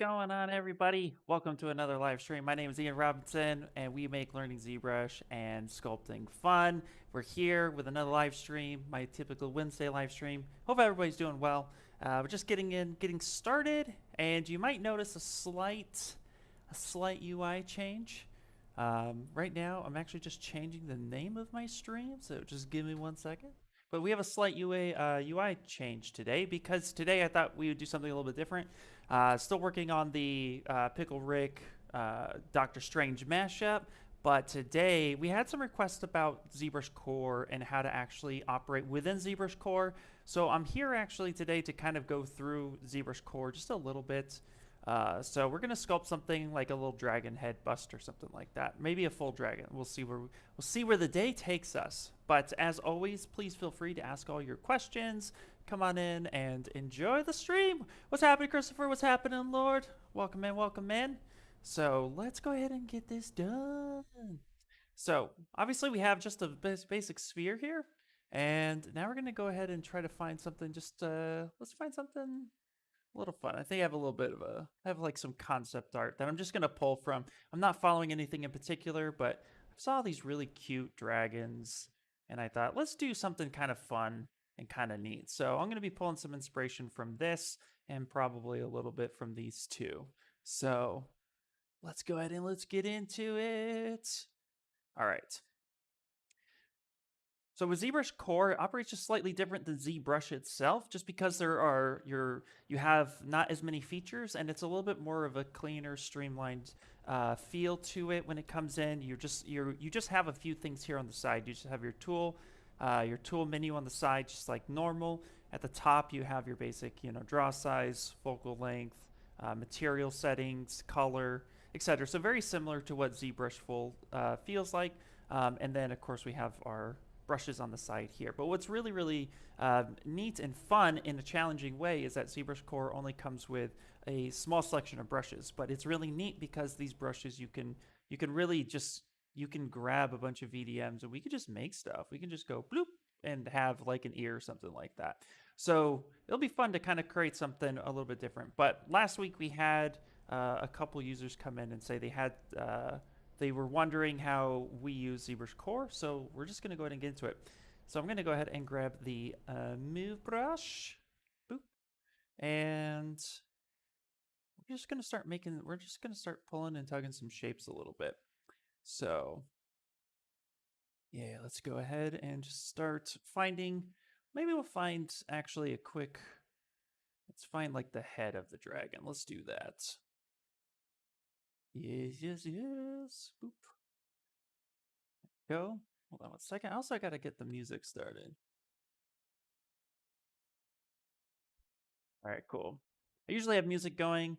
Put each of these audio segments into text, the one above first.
going on, everybody? Welcome to another live stream. My name is Ian Robinson, and we make learning ZBrush and sculpting fun. We're here with another live stream, my typical Wednesday live stream. Hope everybody's doing well. We're just getting started, and you might notice a slight UI change. Right now, I'm actually just changing the name of my stream, so just give me 1 second. But we have a slight UI change today because today I thought we would do something a little bit different. Still working on the Pickle Rick Doctor Strange mashup, but today we had some requests about ZBrush Core and how to actually operate within ZBrush Core. So I'm here actually today to kind of go through ZBrush Core just a little bit. So we're gonna sculpt something like a little dragon head bust or something like that. Maybe a full dragon. We'll see where the day takes us. But as always, please feel free to ask all your questions. Come on in and enjoy the stream. What's happening, Christopher? What's happening, Lord? Welcome in, welcome in. So let's go ahead and get this done. So obviously we have just a basic sphere here. And now we're gonna go ahead and try to find something let's find something a little fun. I think I have a little bit of I have like some concept art that I'm just going to pull from. I'm not following anything in particular, but I saw these really cute dragons and I thought, let's do something kind of fun and kind of neat. So I'm going to be pulling some inspiration from this and probably a little bit from these two. So let's go ahead and let's get into it. All right. So with ZBrush Core, it operates just slightly different than ZBrush itself, just because you have not as many features, and it's a little bit more of a cleaner, streamlined feel to it when it comes in. You just have a few things here on the side. You just have your tool menu on the side, just like normal. At the top, you have your basic, draw size, focal length, material settings, color, etc. So very similar to what ZBrush Full feels like. And then, of course, we have our brushes on the side here. But what's really neat and fun in a challenging way is that ZBrush Core only comes with a small selection of brushes, but it's really neat because these brushes you can really just grab a bunch of VDMs and we could just make stuff. We can just go bloop and have like an ear or something like that. So it'll be fun to kind of create something a little bit different. But last week we had a couple users come in and say they were wondering how we use ZBrush Core, so we're just going to go ahead and get into it. So I'm going to go ahead and grab the move brush, boop, and we're just going to start pulling and tugging some shapes a little bit. So yeah, let's go ahead and just start finding, maybe we'll find actually let's find like the head of the dragon. Let's do that. Yes. Boop. Go. Hold on 1 second. Also, I got to get the music started. All right, cool. I usually have music going.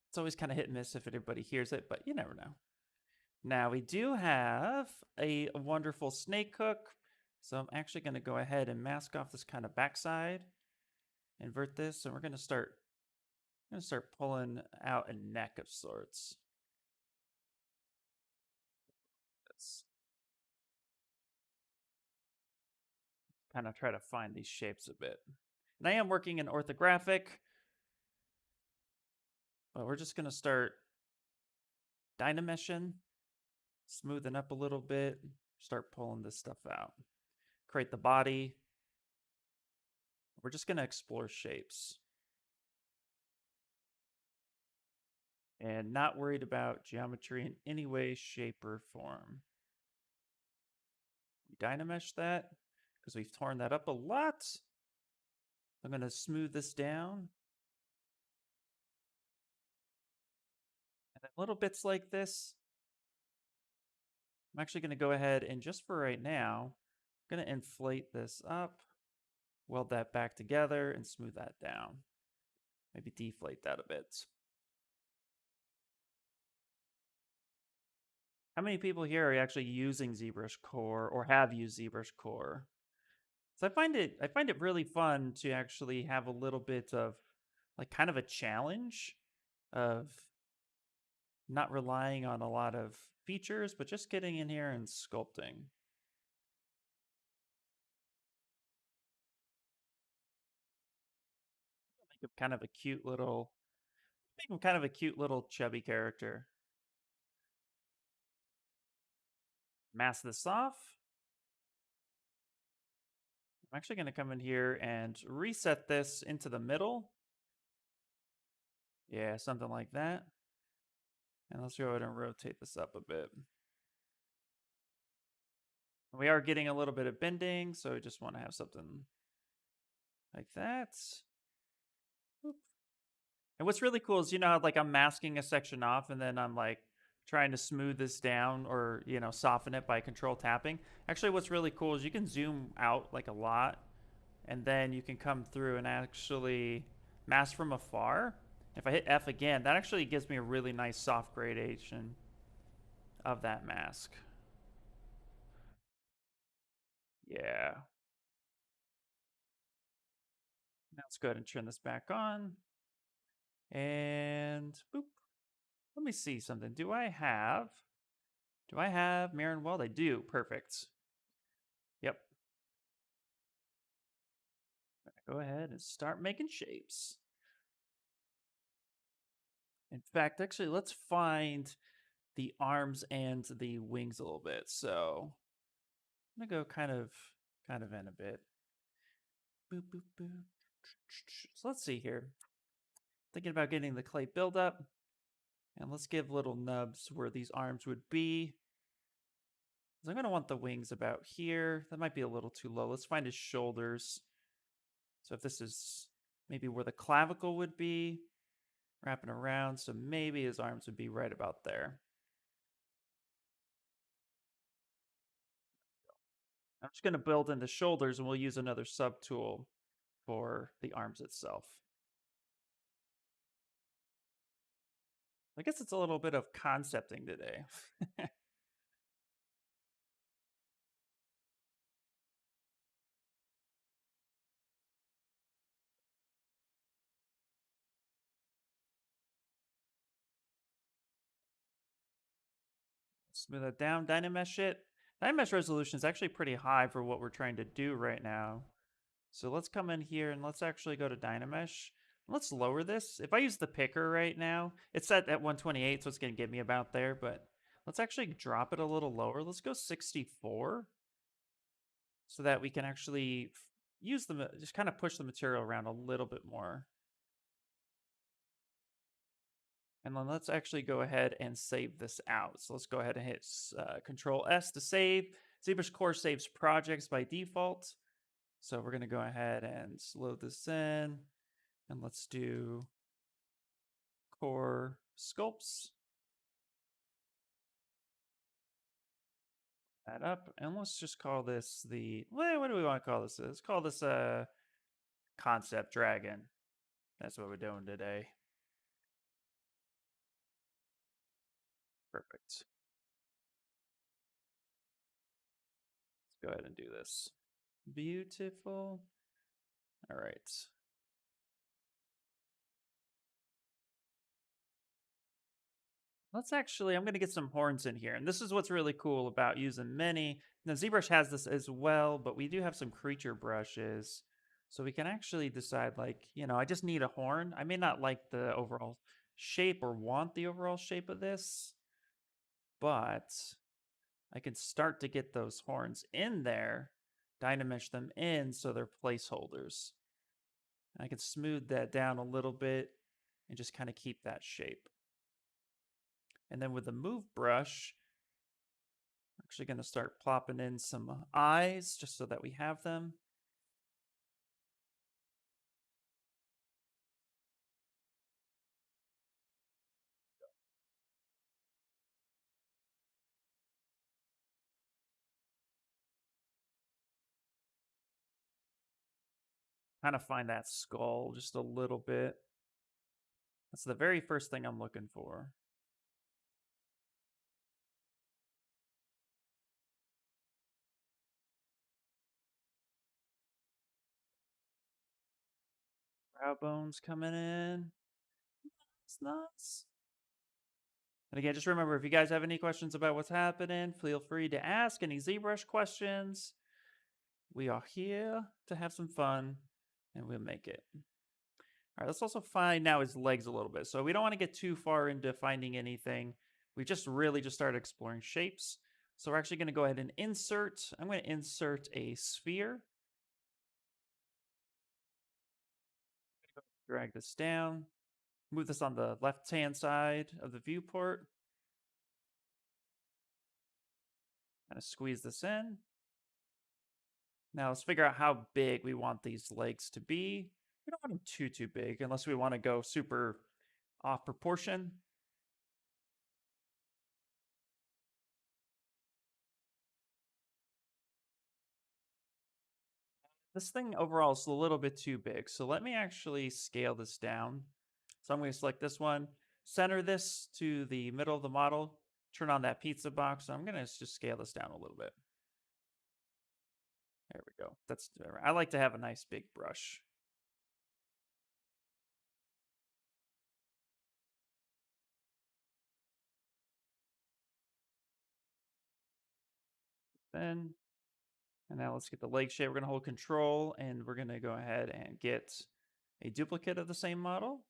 It's always kind of hit and miss if everybody hears it, but you never know. Now we do have a wonderful snake hook. So I'm actually going to go ahead and mask off this kind of backside, invert this, and we're going to start pulling out a neck of sorts. Let's kind of try to find these shapes a bit. And I am working in orthographic, but we're just going to start dynameshing, smoothing up a little bit, start pulling this stuff out. Create the body. We're just going to explore shapes. And not worried about geometry in any way, shape, or form. We dynamesh that because we've torn that up a lot. I'm going to smooth this down. And then little bits like this, I'm actually going to go ahead and just for right now, I'm going to inflate this up, weld that back together, and smooth that down. Maybe deflate that a bit. How many people here are actually using ZBrush Core or have used ZBrush Core? So I find it really fun to actually have a little bit of like kind of a challenge of not relying on a lot of features, but just getting in here and sculpting. Think of kind of a cute little Make him kind of a cute little chubby character. Mask this off. I'm actually going to come in here and reset this into the middle. Yeah, something like that. And let's go ahead and rotate this up a bit. We are getting a little bit of bending, so we just want to have something like that. Oop. And what's really cool is, you know, how, like I'm masking a section off and then I'm like trying to smooth this down or, you know, soften it by control tapping. Actually, what's really cool is you can zoom out like a lot and then you can come through and actually mask from afar. If I hit F again, that actually gives me a really nice soft gradation of that mask. Yeah. Now let's go ahead and turn this back on. And boop. Let me see something. Do I have mirror and weld? I do. Perfect. Yep. Go ahead and start making shapes. In fact, actually, let's find the arms and the wings a little bit. So I'm gonna go kind of in a bit. Boop boop boop. So let's see here. Thinking about getting the clay buildup. And let's give little nubs where these arms would be. So I'm going to want the wings about here. That might be a little too low. Let's find his shoulders. So if this is maybe where the clavicle would be, wrapping around. So maybe his arms would be right about there. I'm just going to build in the shoulders and we'll use another subtool for the arms itself. I guess it's a little bit of concepting today. Smooth that down. Dynamesh it. Dynamesh resolution is actually pretty high for what we're trying to do right now. So let's come in here and let's actually go to Dynamesh. Let's lower this. If I use the picker right now, it's set at 128, so it's going to get me about there, but let's actually drop it a little lower. Let's go 64 so that we can actually use the, just kind of push the material around a little bit more. And then let's actually go ahead and save this out. So let's go ahead and hit Control S to save. ZBrush Core saves projects by default. So we're going to go ahead and load this in. And let's do Core Sculpts. That up. And let's just call this the, well, what do we want to call this? Let's call this a concept dragon. That's what we're doing today. Perfect. Let's go ahead and do this. Beautiful. All right. Let's actually, I'm going to get some horns in here. And this is what's really cool about using many. Now, ZBrush has this as well, but we do have some creature brushes. So we can actually decide, like, you know, I just need a horn. I may not like the overall shape or want the overall shape of this, but I can start to get those horns in there, Dynamesh them in so they're placeholders. And I can smooth that down a little bit and just kind of keep that shape. And then with the move brush, I'm actually going to start plopping in some eyes just so that we have them. Kind of find that skull just a little bit. That's the very first thing I'm looking for. Brow bones coming in. It's nice. And again, just remember, if you guys have any questions about what's happening, feel free to ask any ZBrush questions. We are here to have some fun, and we'll make it. All right, let's also find now his legs a little bit. So we don't want to get too far into finding anything. We just really just started exploring shapes. So we're actually going to go ahead and insert. I'm going to insert a sphere. Drag this down. Move this on the left-hand side of the viewport. Kind of squeeze this in. Now let's figure out how big we want these legs to be. We don't want them too big unless we want to go super off proportion. This thing overall is a little bit too big. So let me actually scale this down. So I'm going to select this one, center this to the middle of the model, turn on that pizza box. I'm going to just scale this down a little bit. There we go. I like to have a nice big brush. Then, and now let's get the leg shape. We're going to hold control and we're going to go ahead and get a duplicate of the same model.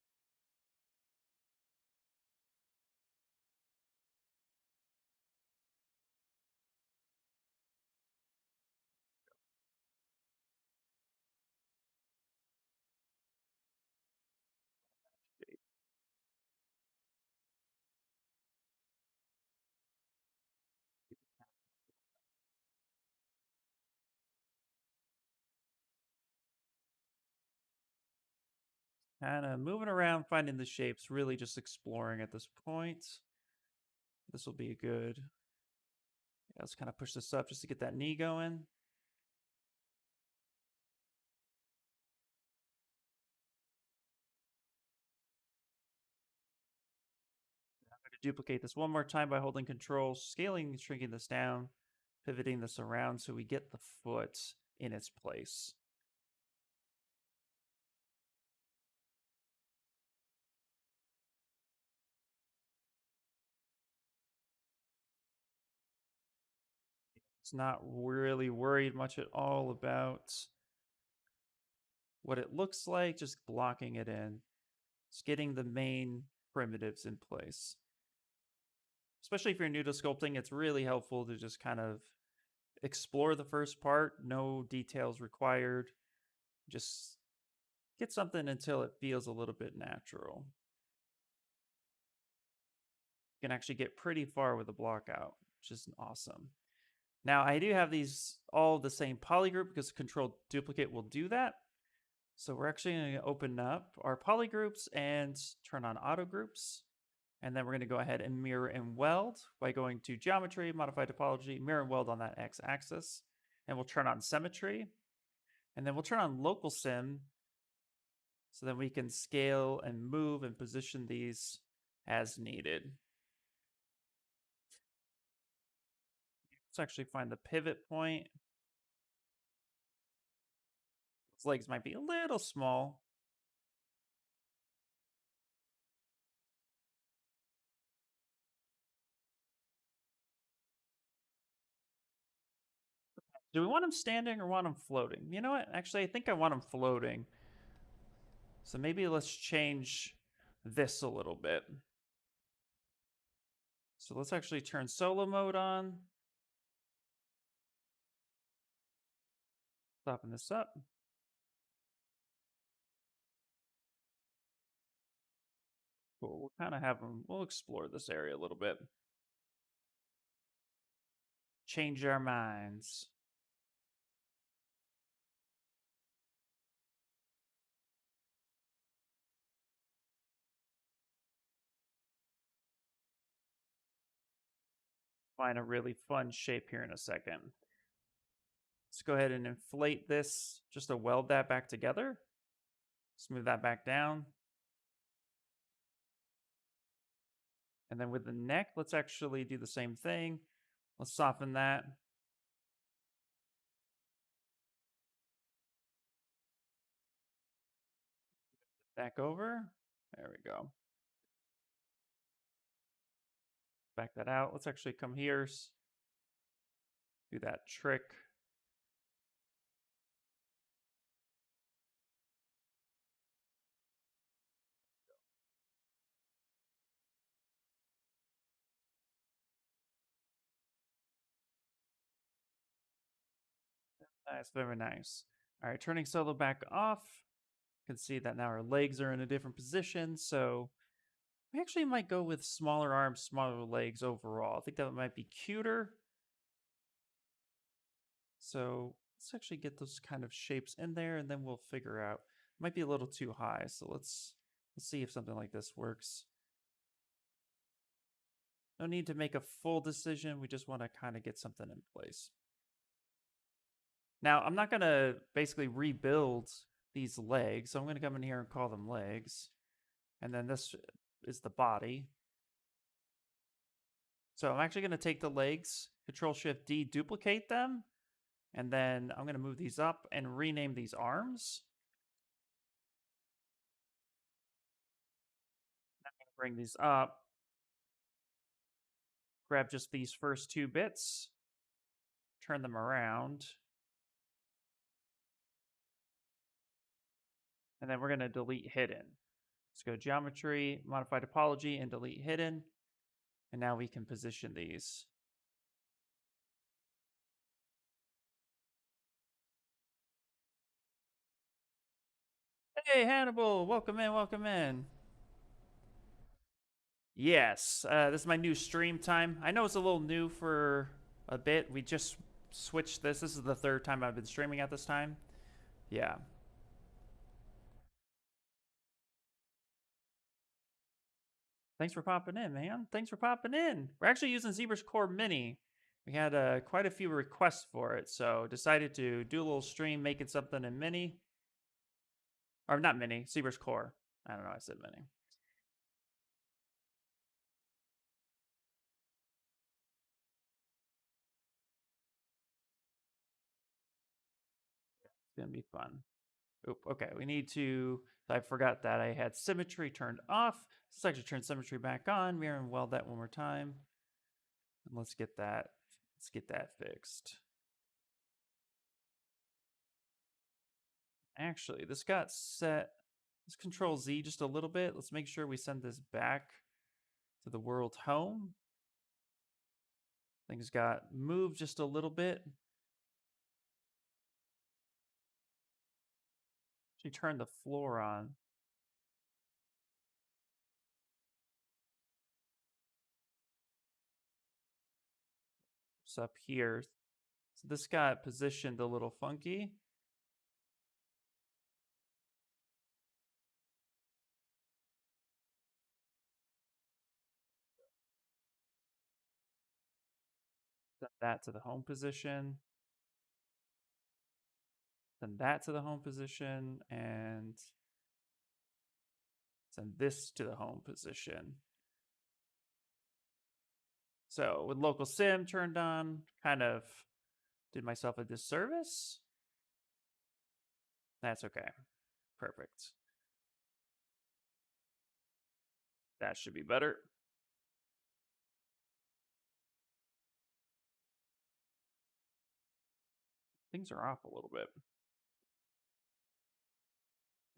Kind of moving around, finding the shapes, really just exploring at this point. This will be a good. Yeah, let's kind of push this up just to get that knee going. I'm going to duplicate this one more time by holding control, scaling and shrinking this down, pivoting this around so we get the foot in its place. It's not really worried much at all about what it looks like, just blocking it in. Just getting the main primitives in place. Especially if you're new to sculpting, it's really helpful to just kind of explore the first part, no details required. Just get something until it feels a little bit natural. You can actually get pretty far with a block out, which is awesome. Now I do have these all the same polygroup because control duplicate will do that. So we're actually going to open up our polygroups and turn on auto groups. And then we're going to go ahead and mirror and weld by going to geometry, modify topology, mirror and weld on that x-axis. And we'll turn on symmetry. And then we'll turn on local sim so then we can scale and move and position these as needed. Let's actually find the pivot point. These legs might be a little small. Do we want them standing or want them floating? You know what? Actually, I think I want them floating. So maybe let's change this a little bit. So let's actually turn solo mode on. Soften this up. Cool. We'll kind of have them, we'll explore this area a little bit. Change our minds. Find a really fun shape here in a second. Let's go ahead and inflate this just to weld that back together. Smooth that back down. And then with the neck, let's actually do the same thing. Let's soften that. Back over. There we go. Back that out. Let's actually come here. Do that trick. Nice, very nice. All right, turning solo back off. You can see that now our legs are in a different position. So we actually might go with smaller arms, smaller legs overall. I think that might be cuter. So let's actually get those kind of shapes in there, and then we'll figure out. Might be a little too high, so let's see if something like this works. No need to make a full decision. We just want to kind of get something in place. Now, I'm not going to basically rebuild these legs, so I'm going to come in here and call them legs. And then this is the body. So I'm actually going to take the legs, Control-Shift-D, duplicate them, and then I'm going to move these up and rename these arms. I'm going to bring these up, grab just these first two bits, turn them around, and then we're going to delete hidden. Let's go geometry, modify topology, and delete hidden. And now we can position these. Hey, Hannibal, welcome in, welcome in. Yes, this is my new stream time. I know it's a little new for a bit. We just switched this. This is the third time I've been streaming at this time. Yeah. Thanks for popping in, man. Thanks for popping in. We're actually using ZBrush Core Mini. We had quite a few requests for it, so decided to do a little stream making something in Mini. Or not Mini, ZBrush Core. I don't know, I said Mini. It's going to be fun. Oop, okay, we need to, I forgot that I had symmetry turned off. Let's actually turn symmetry back on, mirror and weld that one more time. And let's get that fixed. Actually, this got set, let's Control Z just a little bit. Let's make sure we send this back to the world home. Things got moved just a little bit. She turned the floor on. It's up here. So this got positioned a little funky. Set that to the home position. Send that to the home position, and send this to the home position. So with local sim turned on, kind of did myself a disservice. That's okay. Perfect. That should be better. Things are off a little bit.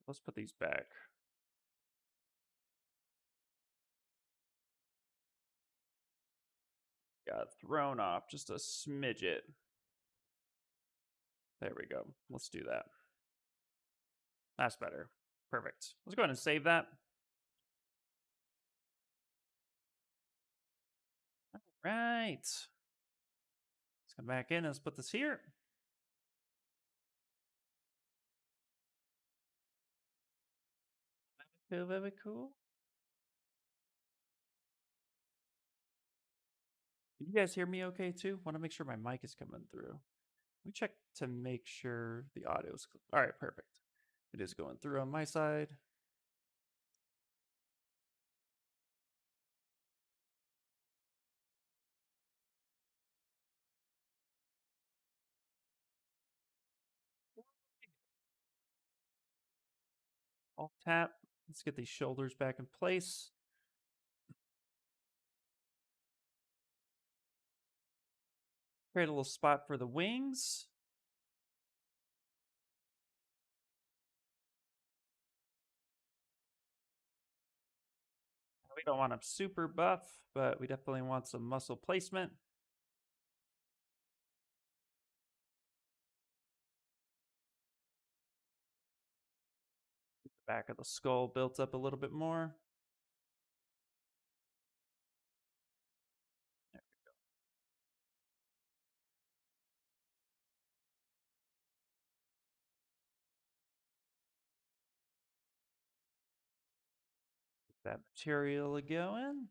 Let's put these back. Got thrown off just a smidget. There we go. Let's do that. That's better. Perfect. Let's go ahead and save that. All right. Let's come back in and let's put this here. Very, very cool. Can you guys hear me okay too? Want to make sure my mic is coming through. Let me check to make sure the audio is clear. All right, perfect. It is going through on my side. Alt tap. Let's get these shoulders back in place. Create a little spot for the wings. We don't want them super buff, but we definitely want some muscle placement. Back of the skull built up a little bit more. There we go. Get that material going.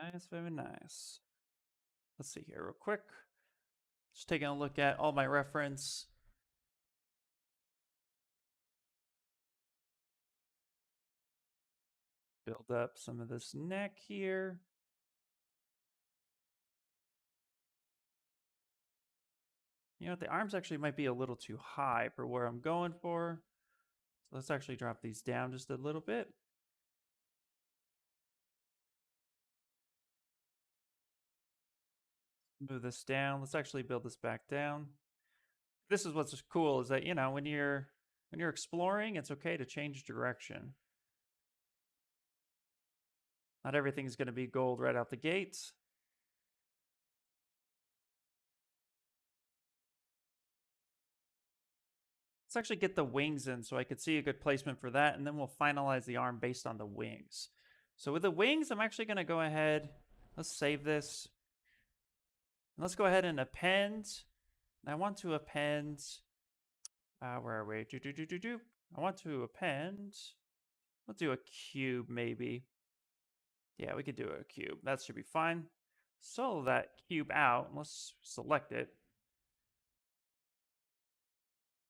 Nice, very nice. Let's see here real quick. Just taking a look at all my reference. Build up some of this neck here. You know what, the arms actually might be a little too high for where I'm going for. So let's actually drop these down just a little bit. Move this down. Let's actually build this back down. This is what's cool is that, you know, when you're exploring, it's okay to change direction. Not everything's going to be gold right out the gates. Let's actually get the wings in so I could see a good placement for that, and then we'll finalize the arm based on the wings. So with the wings, I'm actually going to go ahead. Let's save this. And let's go ahead and append. And I want to append. Where are we? I want to append. Let's do a cube maybe. Yeah, we could do a cube. That should be fine. Solo that cube out. Let's select it.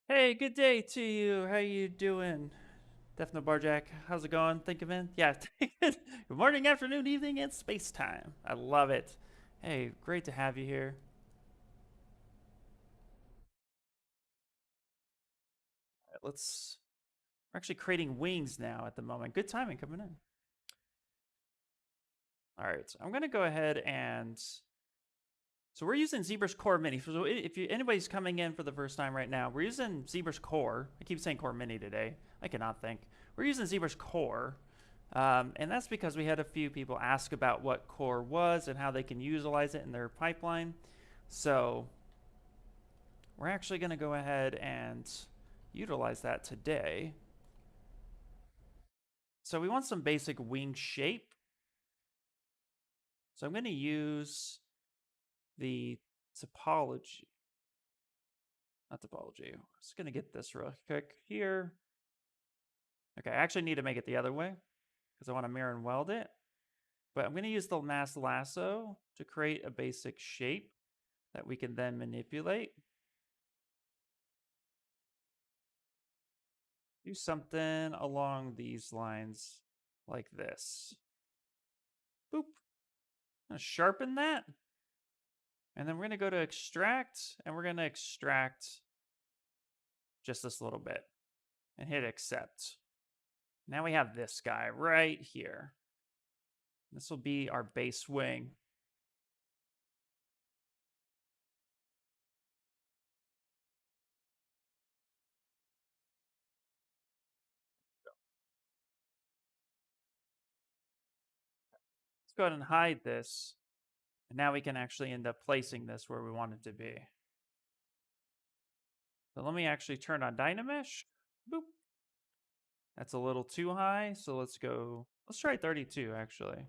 Hey, good day to you. How you doing? Defno Barjack, how's it going? Think of it? Yeah. Good morning, afternoon, evening, and space time. I love it. Hey, great to have you here. All right, we're actually creating wings now at the moment. Good timing coming in. All right, so I'm going to go ahead and so we're using ZBrush Core Mini. So if anybody's coming in for the first time right now, we're using ZBrush Core. I keep saying Core Mini today. I cannot think. We're using ZBrush Core. And that's because we had a few people ask about what Core was and how they can utilize it in their pipeline. So we're actually going to go ahead and utilize that today. So we want some basic wing shape. So I'm going to use the topology. Not topology. I'm just going to get this real quick here. Okay, I actually need to make it the other way because I want to mirror and weld it. But I'm going to use the mass lasso to create a basic shape that we can then manipulate. Do something along these lines like this. Boop. I'm going to sharpen that. And then we're going to go to extract, and we're going to extract just this little bit and hit accept. Now we have this guy right here. This will be our base wing. Let's go ahead and hide this. And now we can actually end up placing this where we want it to be. So let me actually turn on Dynamesh. Boop. That's a little too high. So let's try 32 actually.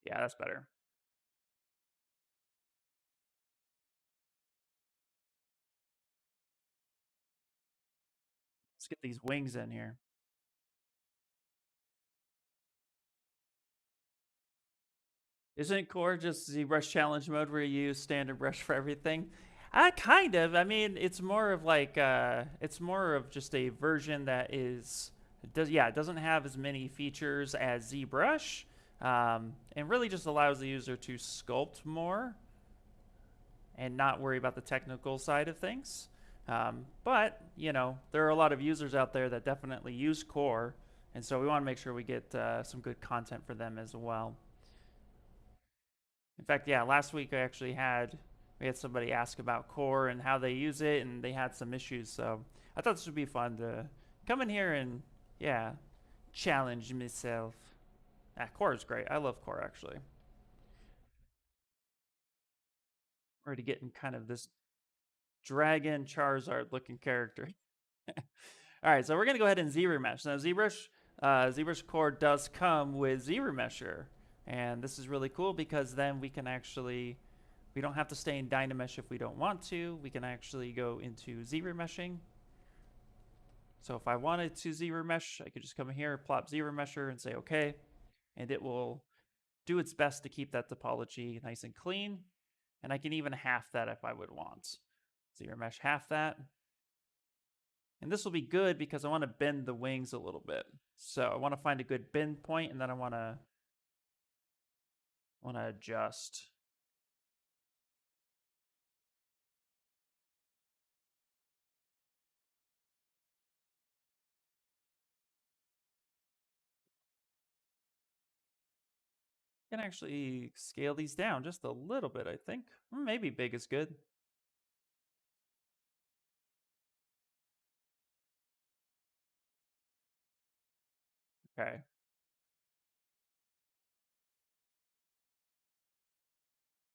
Yeah, that's better. Let's get these wings in here. Isn't Core just ZBrush challenge mode where you use standard brush for everything? Kind of. I mean, it's more of like it's more of just a version that it doesn't have as many features as ZBrush, and really just allows the user to sculpt more and not worry about the technical side of things. But you know, there are a lot of users out there that definitely use Core, and so we want to make sure we get some good content for them as well. In fact, yeah, last week we had somebody ask about Core and how they use it, and they had some issues. So I thought this would be fun to come in here and challenge myself. Core is great. I love Core, actually. We're already getting kind of this dragon Charizard looking character. All right, so we're going to go ahead and ZBrush. Now, ZBrush Core does come with ZBrusher. And this is really cool because then we can actually, we don't have to stay in Dynamesh if we don't want to. We can actually go into ZBrushing. So if I wanted to ZBrush, I could just come here, plop ZBrusher and say okay. And it will do its best to keep that topology nice and clean. And I can even half that if I would want. ZBrush half that. And this will be good because I want to bend the wings a little bit. So I want to find a good bend point, and then I want to adjust. I can actually scale these down just a little bit, I think. Maybe big is good. Okay.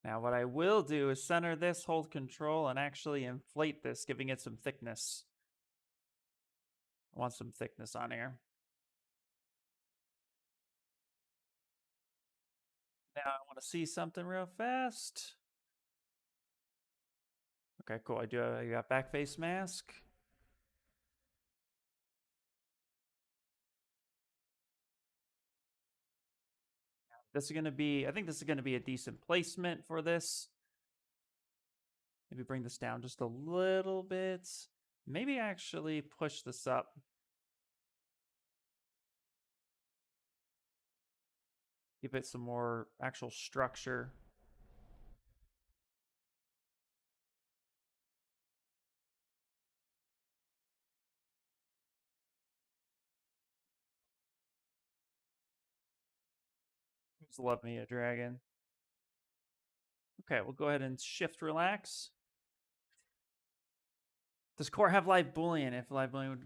Now what I will do is center this, hold control, and actually inflate this, giving it some thickness. I want some thickness on here. Now I want to see something real fast. Okay, cool. I got back face mask. This is going to be, I think this is going to be a decent placement for this. Maybe bring this down just a little bit. Maybe actually push this up. Give it some more actual structure. Just love me a dragon. Okay, we'll go ahead and shift relax. Does Core have live Boolean? If live Boolean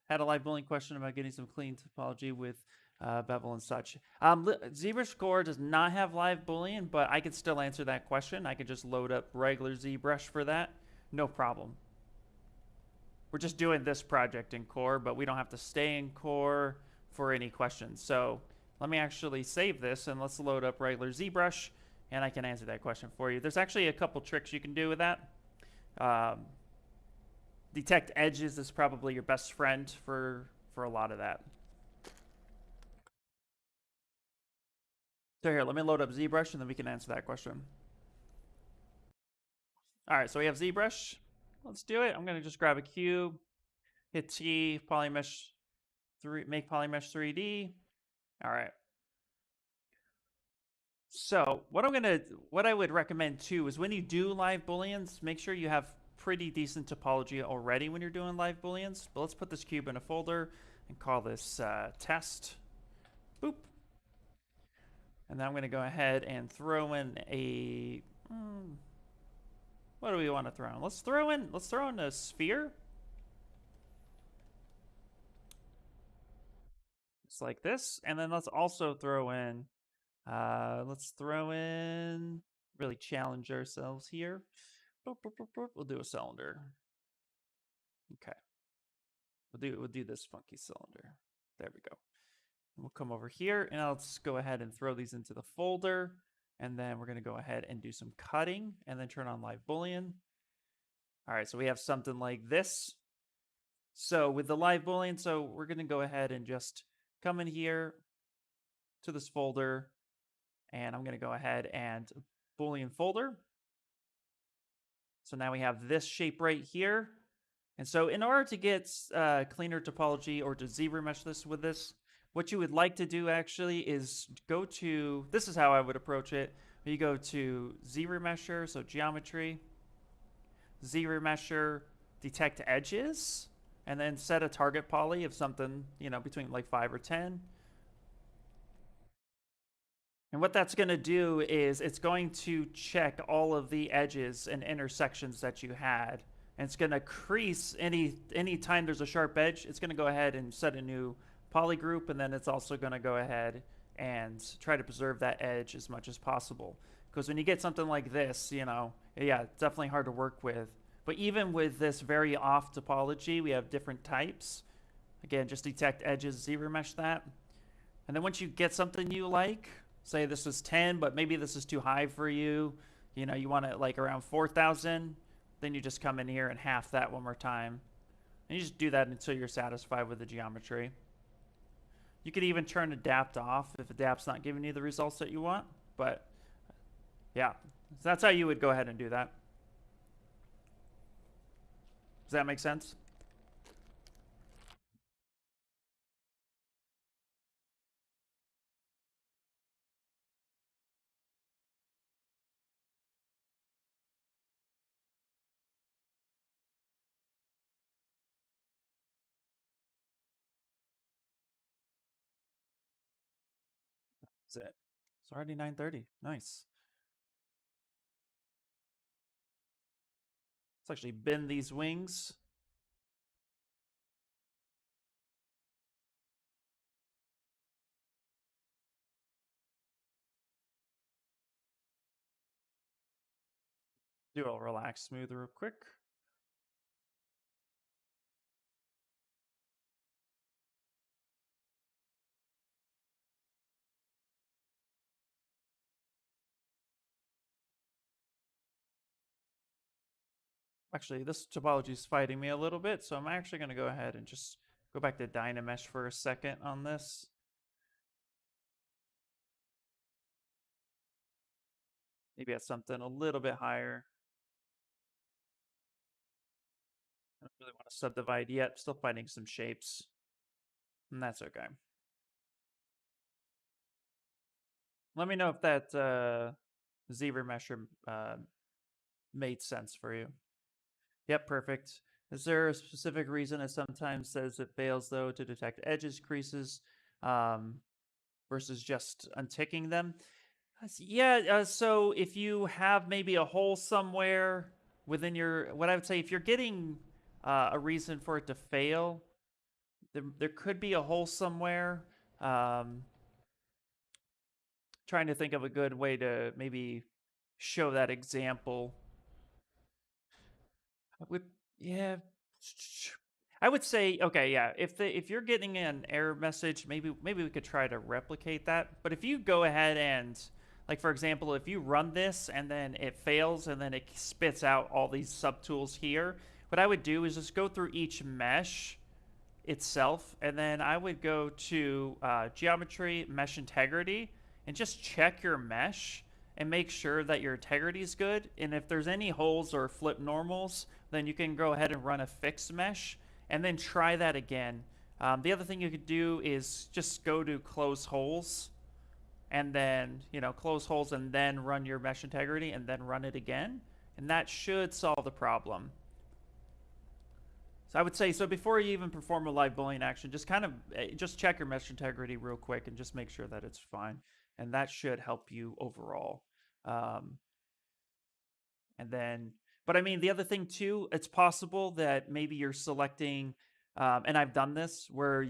had a live Boolean question about getting some clean topology with bevel and such. ZBrush Core does not have live Boolean, but I could still answer that question. I could just load up regular ZBrush for that. No problem. We're just doing this project in Core, but we don't have to stay in Core for any questions. So let me actually save this and let's load up regular ZBrush and I can answer that question for you. There's actually a couple tricks you can do with that. Detect edges is probably your best friend for a lot of that. So here, let me load up ZBrush and then we can answer that question. All right, so we have ZBrush. Let's do it. I'm going to just grab a cube, hit T, polymesh 3, make polymesh 3D. All right. So what I would recommend too is when you do live booleans, make sure you have pretty decent topology already when you're doing live booleans. But let's put this cube in a folder and call this test. Boop. And then I'm going to go ahead and throw in a what do we want to throw in? Let's throw in a sphere. Just like this. And then let's also throw in really challenge ourselves here. We'll do a cylinder. Okay. We'll do this funky cylinder. There we go. We'll come over here and let's go ahead and throw these into the folder. And then we're going to go ahead and do some cutting and then turn on live Boolean. All right, so we have something like this. So with the live Boolean, so we're going to go ahead and just come in here to this folder. And I'm going to go ahead and Boolean folder. So now we have this shape right here. And so in order to get cleaner topology or to ZBrush this with this, what you would like to do actually is go to, this is how I would approach it. You go to ZBrusher, so geometry, ZBrusher, detect edges, and then set a target poly of something, between like 5 or 10. And what that's going to do is it's going to check all of the edges and intersections that you had. And it's going to crease any time there's a sharp edge, it's going to go ahead and set a new poly group. And then it's also going to go ahead and try to preserve that edge as much as possible. Because when you get something like this, yeah, it's definitely hard to work with. But even with this very off topology, we have different types. Again, just detect edges, ZBrush that. And then once you get something you like, say this was 10, but maybe this is too high for you, you want it like around 4,000, then you just come in here and half that one more time. And you just do that until you're satisfied with the geometry. You could even turn adapt off if adapt's not giving you the results that you want. But yeah, so that's how you would go ahead and do that. Does that make sense? That's it. It's already 9:30. Nice. Let's actually bend these wings. Do a relax smooth real quick. Actually, this topology is fighting me a little bit, so I'm actually going to go ahead and just go back to Dynamesh for a second on this. Maybe at something a little bit higher. I don't really want to subdivide yet. Still finding some shapes, and that's okay. Let me know if that ZBrush made sense for you. Yep, perfect. Is there a specific reason it sometimes says it fails, though, to detect edges, creases, um, versus just unticking them? Yeah, so if you have maybe a hole somewhere within what I would say, if you're getting a reason for it to fail, there could be a hole somewhere. Trying to think of a good way to maybe show that example. Would yeah. I would say okay, yeah. If you're getting an error message, maybe we could try to replicate that. But if you go ahead and like for example, if you run this and then it fails and then it spits out all these subtools here, what I would do is just go through each mesh itself, and then I would go to geometry, mesh integrity, and just check your mesh and make sure that your integrity is good. And if there's any holes or flip normals, then you can go ahead and run a fixed mesh and then try that again. The other thing you could do is just go to close holes and then, close holes and then run your mesh integrity and then run it again. And that should solve the problem. So I would say, so before you even perform a live boolean action, just kind of just check your mesh integrity real quick and just make sure that it's fine. And that should help you overall. Um, and then, but I mean, the other thing too, it's possible that maybe you're selecting, and I've done this where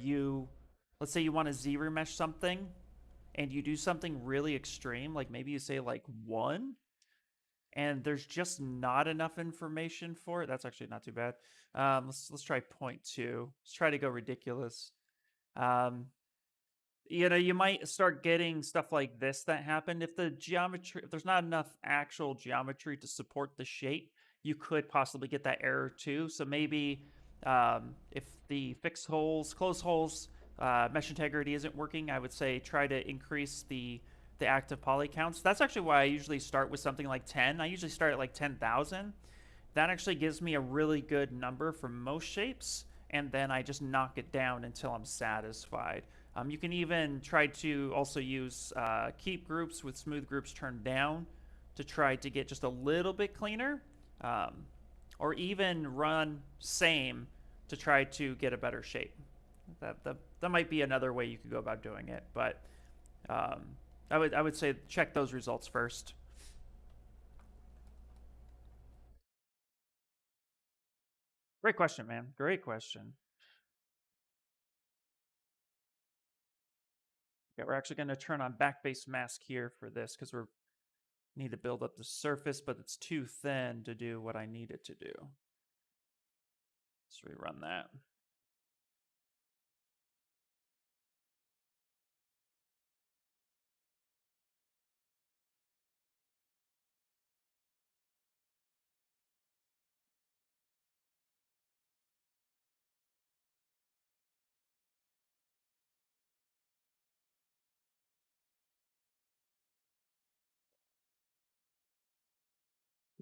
let's say you want to ZBrush something and you do something really extreme, like maybe you say like 1, and there's just not enough information for it. That's actually not too bad. Let's try 0.2. Let's try to go ridiculous. Um, you might start getting stuff like this that happen if if there's not enough actual geometry to support the shape, you could possibly get that error too. So maybe if the fixed holes, closed holes, mesh integrity isn't working, I would say try to increase the active poly counts. That's actually why I usually start with something like 10. I usually start at like 10,000. That actually gives me a really good number for most shapes, and then I just knock it down until I'm satisfied. You can even try to also use keep groups with smooth groups turned down to try to get just a little bit cleaner, or even run same to try to get a better shape. That might be another way you could go about doing it, but um, I would say check those results first. Great question, man. Great question. Yeah, we're actually going to turn on backbase mask here for this because we need to build up the surface, but it's too thin to do what I need it to do. Let's rerun that.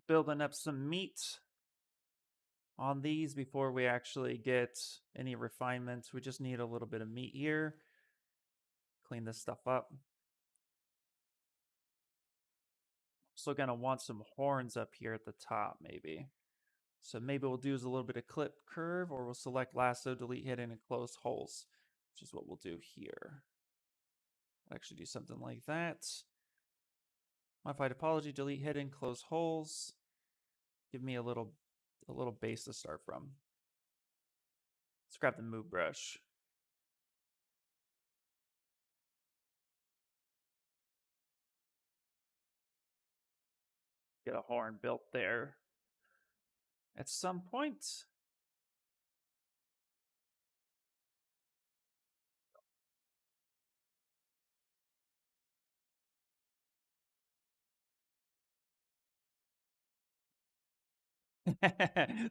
Building up some meat on these before we actually get any refinements. We just need a little bit of meat here. Clean this stuff up. Also gonna want some horns up here at the top, maybe. So maybe we'll do is a little bit of clip curve, or we'll select lasso, delete hidden, and close holes, which is what we'll do here. I'll actually do something like that. Modify topology, delete hidden, close holes. Give me a little base to start from. Let's grab the move brush. Get a horn built there. At some point.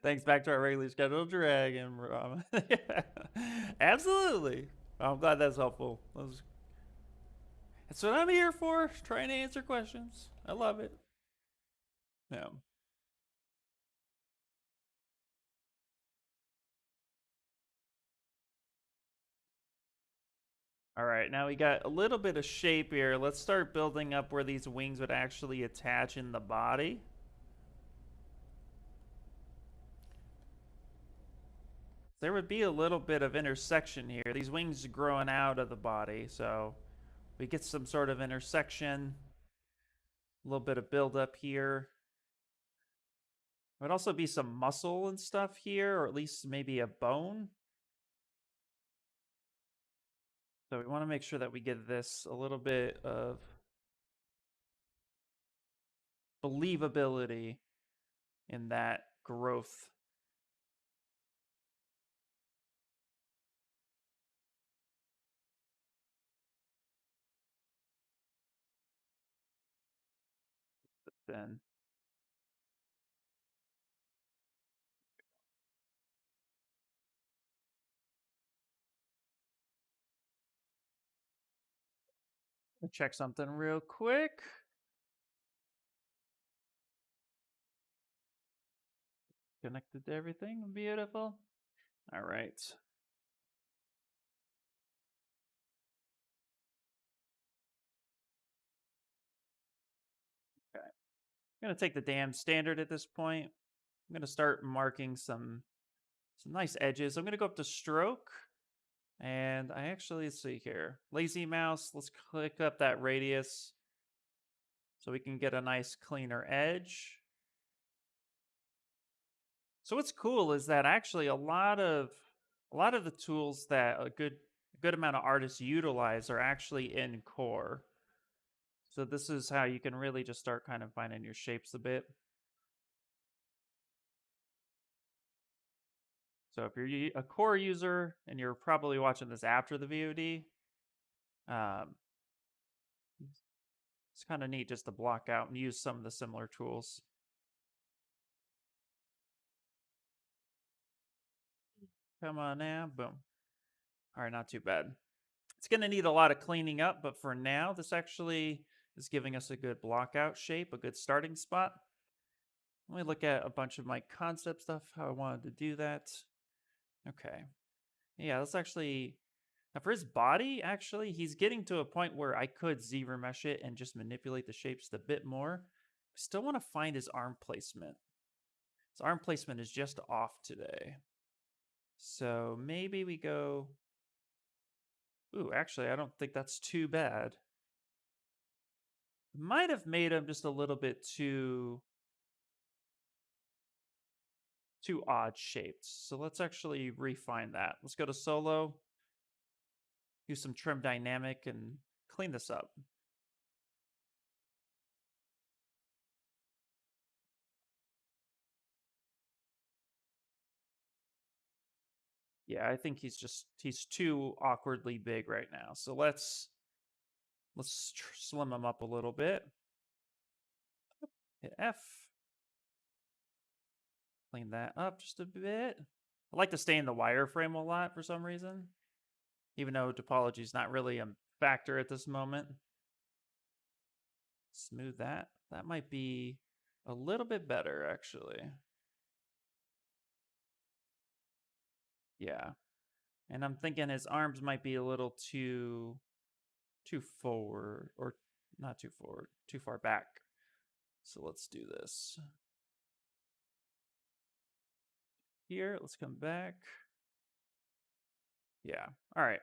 Thanks back to our regularly scheduled dragon. Absolutely. I'm glad that's helpful. That's what I'm here for, trying to answer questions. I love it. Yeah. All right, now we got a little bit of shape here. Let's start building up where these wings would actually attach in the body. There would be a little bit of intersection here. These wings growing out of the body, so we get some sort of intersection. A little bit of buildup here. There would also be some muscle and stuff here, or at least maybe a bone. So we want to make sure that we get this a little bit of believability in that growth. Then check something real quick. Connected to everything. Beautiful. All right. Okay. I'm going to take the damn standard at this point. I'm going to start marking some nice edges. I'm going to go up to stroke. And I actually, let's see here. Lazy mouse, let's click up that radius so we can get a nice cleaner edge. So what's cool is that actually a lot of the tools that a good amount of artists utilize are actually in core. So this is how you can really just start kind of finding your shapes a bit. So if you're a core user and you're probably watching this after the VOD, it's kind of neat just to block out and use some of the similar tools. Come on now, boom. All right, not too bad. It's going to need a lot of cleaning up, but for now, this actually is giving us a good block out shape, a good starting spot. Let me look at a bunch of my concept stuff, how I wanted to do that. Okay. Yeah, that's actually... Now for his body, actually, he's getting to a point where I could ZBrush it and just manipulate the shapes a bit more. I still want to find his arm placement. His arm placement is just off today. So maybe we go... Ooh, actually, I don't think that's too bad. Might have made him just a little bit too odd shaped. So let's actually refine that. Let's go to solo, use some trim dynamic and clean this up. Yeah, I think he's too awkwardly big right now. So let's slim him up a little bit. Hit F. Clean that up just a bit. I like to stay in the wireframe a lot for some reason, even though topology is not really a factor at this moment. Smooth that. That might be a little bit better, actually. Yeah. And I'm thinking his arms might be a little too forward, or not too forward, too far back. So let's do this. Here, let's come back. Yeah. All right.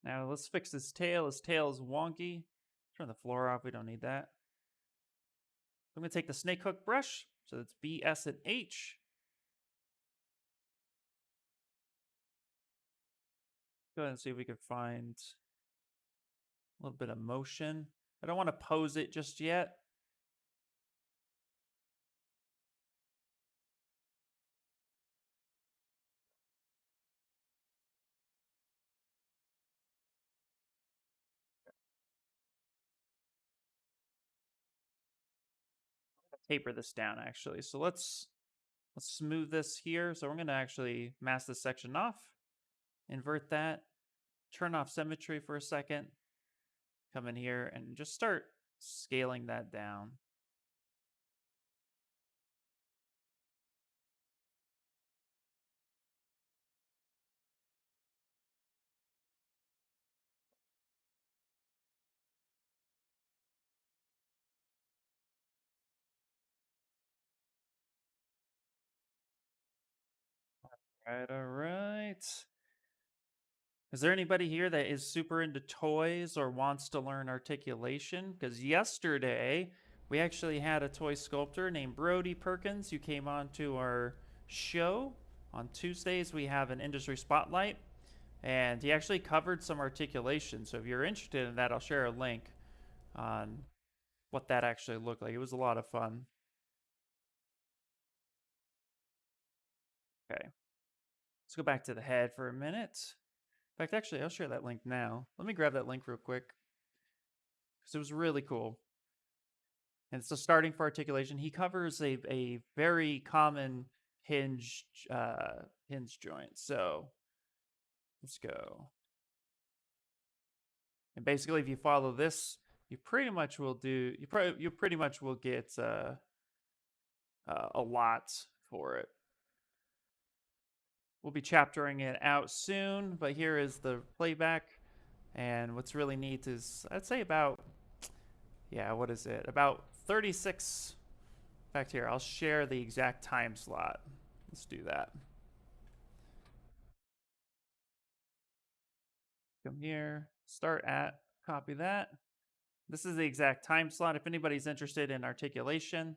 Now let's fix his tail. His tail is wonky. Turn the floor off. We don't need that. I'm going to take the snake hook brush. So that's B, S, and H. Go ahead and see if we can find a little bit of motion. I don't want to pose it just yet. Taper this down, actually. So let's smooth this here. So we're going to actually mask this section off. Invert that. Turn off symmetry for a second. Come in here and just start scaling that down. All right. Is there anybody here that is super into toys or wants to learn articulation? Because yesterday we actually had a toy sculptor named Brody Perkins who came on to our show. On Tuesdays, we have an industry spotlight, and he actually covered some articulation. So if you're interested in that, I'll share a link on what that actually looked like. It was a lot of fun. Okay. Let's go back to the head for a minute. In fact, actually, I'll share that link now. Let me grab that link real quick because it was really cool. And so starting for articulation, he covers a very common hinge joint. So let's go. And basically, if you follow this, you pretty much will do. You pretty much will get a lot for it. We'll be chaptering it out soon, but here is the playback. And what's really neat is, I'd say about, yeah, what is it? About 36. In fact, here, I'll share the exact time slot. Let's do that. Come here, start at, copy that. This is the exact time slot. If anybody's interested in articulation,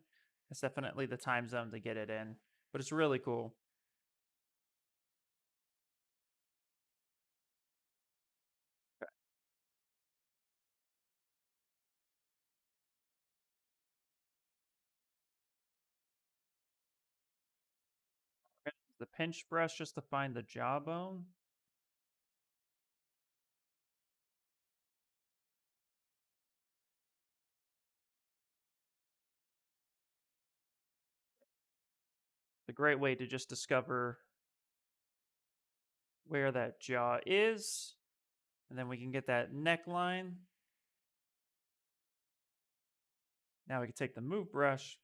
it's definitely the time zone to get it in. But it's really cool. The pinch brush just to find the jawbone. It's a great way to just discover where that jaw is. And then we can get that neckline. Now we can take the move brush,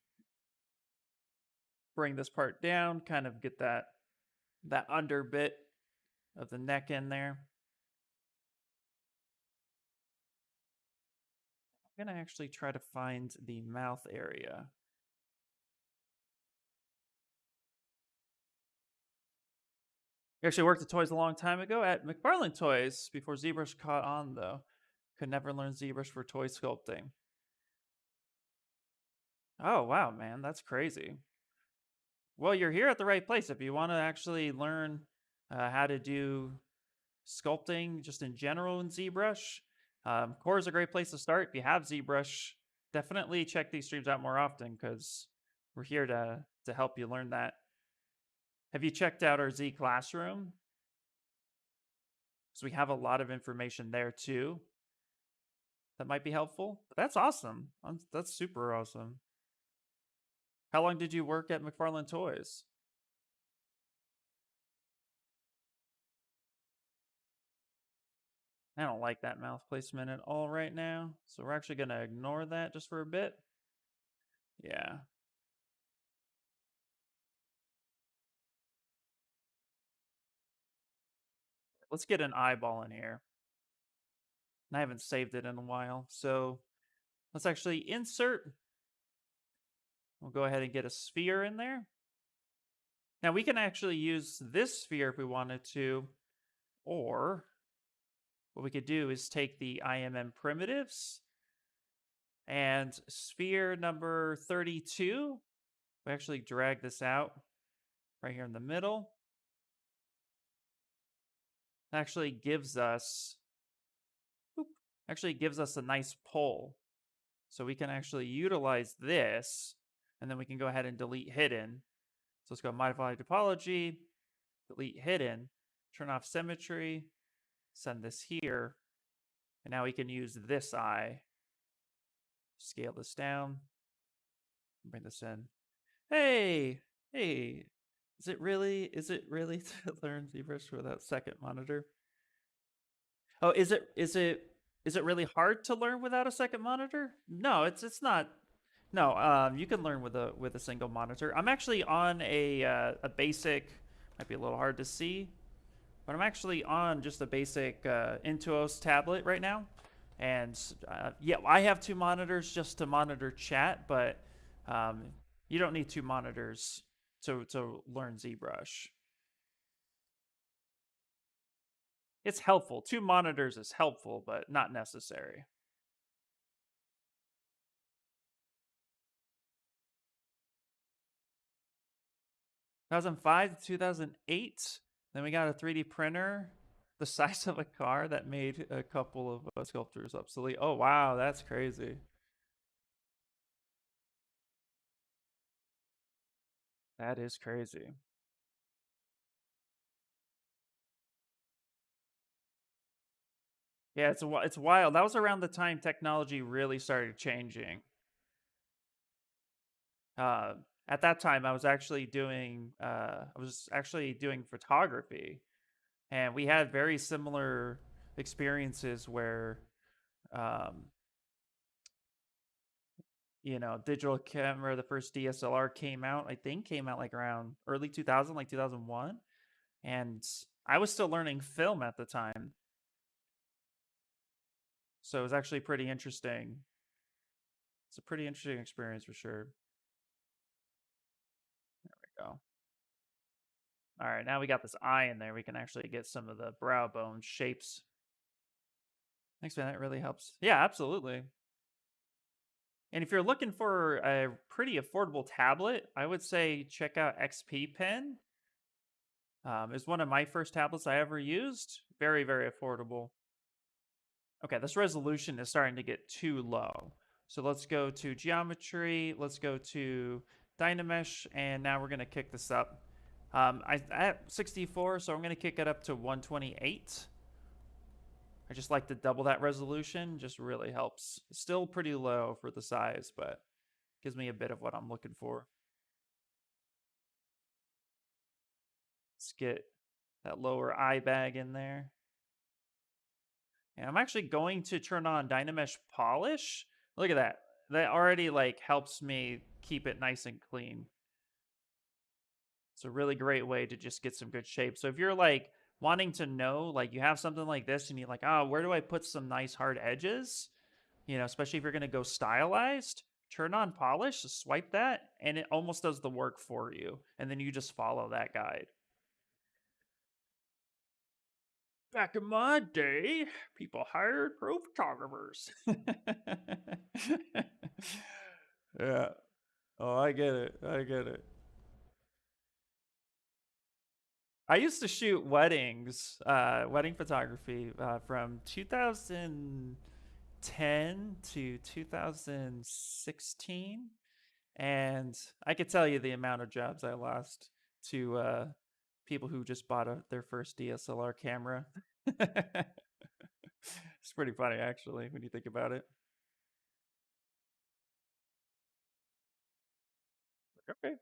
bring this part down, kind of get that under bit of the neck in there. I'm going to actually try to find the mouth area. We actually worked at toys a long time ago at McFarlane Toys before ZBrush caught on, though. Could never learn ZBrush for toy sculpting. Oh, wow, man. That's crazy. Well, you're here at the right place. If you want to actually learn how to do sculpting just in general in ZBrush. Core is a great place to start. If you have ZBrush, definitely check these streams out more often because we're here to help you learn that. Have you checked out our Z Classroom? So we have a lot of information there too that might be helpful. That's awesome. That's super awesome. How long did you work at McFarlane Toys? I don't like that mouth placement at all right now. So we're actually going to ignore that just for a bit. Yeah. Let's get an eyeball in here. And I haven't saved it in a while. So let's actually insert. We'll go ahead and get a sphere in there. Now we can actually use this sphere if we wanted to, or what we could do is take the IMM primitives and sphere number 32. We actually drag this out right here in the middle. It actually gives us a nice pull. So we can actually utilize this, and then we can go ahead and delete hidden. So let's go modify topology, delete hidden, turn off symmetry, send this here, and now we can use this eye. Scale this down, bring this in. Hey, is it really to learn ZBrush without second monitor? Oh, is it really hard to learn without a second monitor? No, it's not. No, you can learn with a single monitor. I'm actually on a basic, might be a little hard to see, but I'm actually on just a basic Intuos tablet right now. And yeah, I have two monitors just to monitor chat, but you don't need two monitors to learn ZBrush. It's helpful. Two monitors is helpful, but not necessary. 2005 to 2008. Then we got a 3D printer the size of a car that made a couple of sculptures obsolete. Oh, wow, that's crazy. That is crazy. Yeah, it's wild. That was around the time technology really started changing. At that time, I was actually doing photography, and we had very similar experiences where, um, digital camera, the first DSLR came out. I think came out like around early 2000, like 2001, and I was still learning film at the time, so it was actually pretty interesting. It's a pretty interesting experience for sure. There we go. All right, now we got this eye in there. We can actually get some of the brow bone shapes. Thanks, man. That really helps. Yeah, absolutely. And if you're looking for a pretty affordable tablet, I would say check out XP Pen. It's one of my first tablets I ever used. Very, very affordable. Okay, this resolution is starting to get too low. So let's go to geometry. Let's go to Dynamesh, and now we're going to kick this up. I at 64, so I'm going to kick it up to 128. I just like to double that resolution. Just really helps. It's still pretty low for the size, but gives me a bit of what I'm looking for. Let's get that lower eye bag in there. And I'm actually going to turn on Dynamesh Polish. Look at that. That already like helps me keep it nice and clean. It's a really great way to just get some good shape. So if you're like wanting to know, like you have something like this and you're like, oh, where do I put some nice hard edges? Especially if you're going to go stylized, turn on polish, swipe that, and it almost does the work for you. And then you just follow that guide. Back in my day, people hired pro photographers. Yeah. Oh, I get it. I used to shoot weddings, wedding photography, from 2010 to 2016, and I could tell you the amount of jobs I lost to people who just bought their first DSLR camera. It's pretty funny, actually, when you think about it. Okay.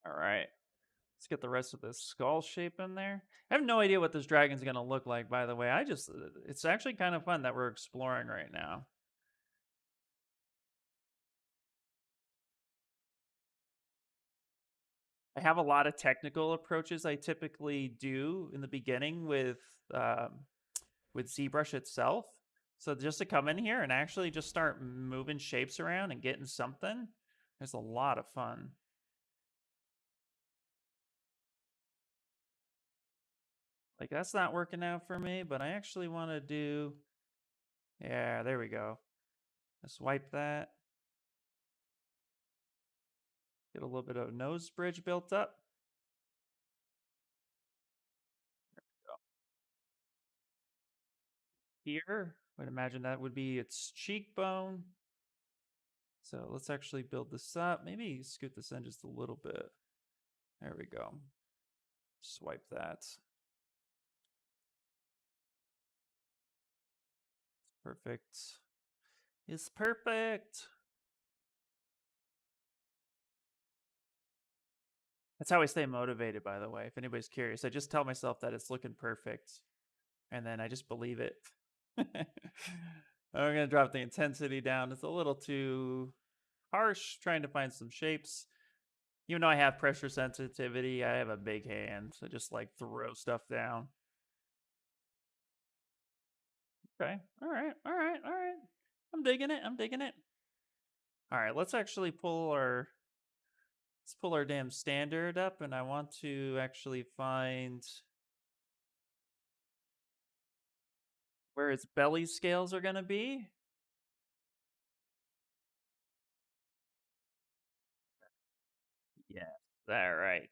All right. Let's get the rest of this skull shape in there. I have no idea what this dragon's going to look like, by the way. It's actually kind of fun that we're exploring right now. I have a lot of technical approaches I typically do in the beginning um, with ZBrush itself. So just to come in here and actually just start moving shapes around and getting something, there's a lot of fun. Like that's not working out for me, but I actually want to do, yeah, there we go. Let's wipe that. Get a little bit of nose bridge built up. Here, I'd imagine that would be its cheekbone. So let's actually build this up. Maybe scoot this in just a little bit. There we go. Swipe that. Perfect. It's perfect. That's how I stay motivated, by the way, if anybody's curious. I just tell myself that it's looking perfect, and then I just believe it. I'm going to drop the intensity down. It's a little too harsh, trying to find some shapes. Even though I have pressure sensitivity, I have a big hand, so just like throw stuff down. Okay. All right. All right. All right. I'm digging it. I'm digging it. All right. Let's pull our damn standard up, and I want to actually find where its belly scales are going to be. Yeah. All right.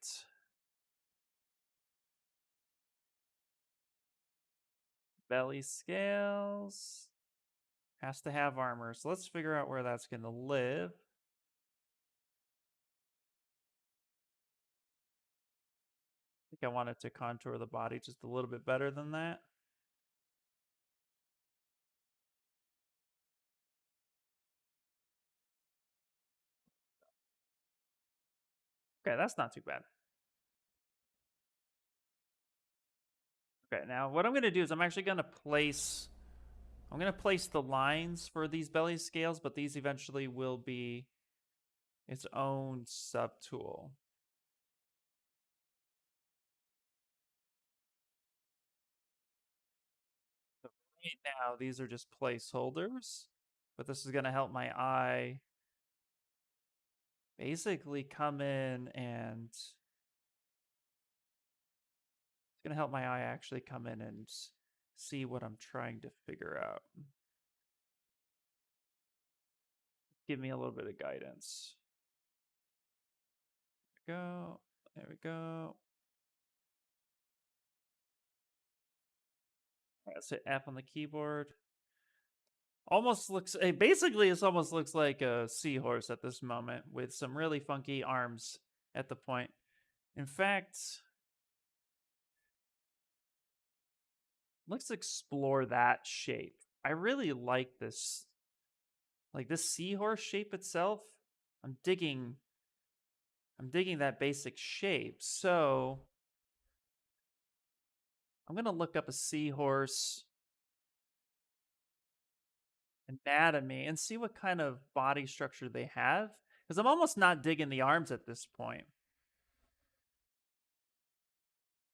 Belly scales. Has to have armor. So let's figure out where that's going to live. I think I wanted to contour the body just a little bit better than that. Okay, that's not too bad. Okay, now what I'm going to do is I'm going to place the lines for these belly scales, but these eventually will be its own subtool. So right now, these are just placeholders, but this is going to help my eye basically come in and it's going to help my eye actually come in and see what I'm trying to figure out. Give me a little bit of guidance. There we go. There we go. All right, let's hit F on the keyboard. Almost looks, basically, this almost looks like a seahorse at this moment with some really funky arms at the point. In fact, let's explore that shape. I really like this seahorse shape itself. I'm digging that basic shape. So I'm going to look up a seahorse anatomy and see what kind of body structure they have, because I'm almost not digging the arms at this point.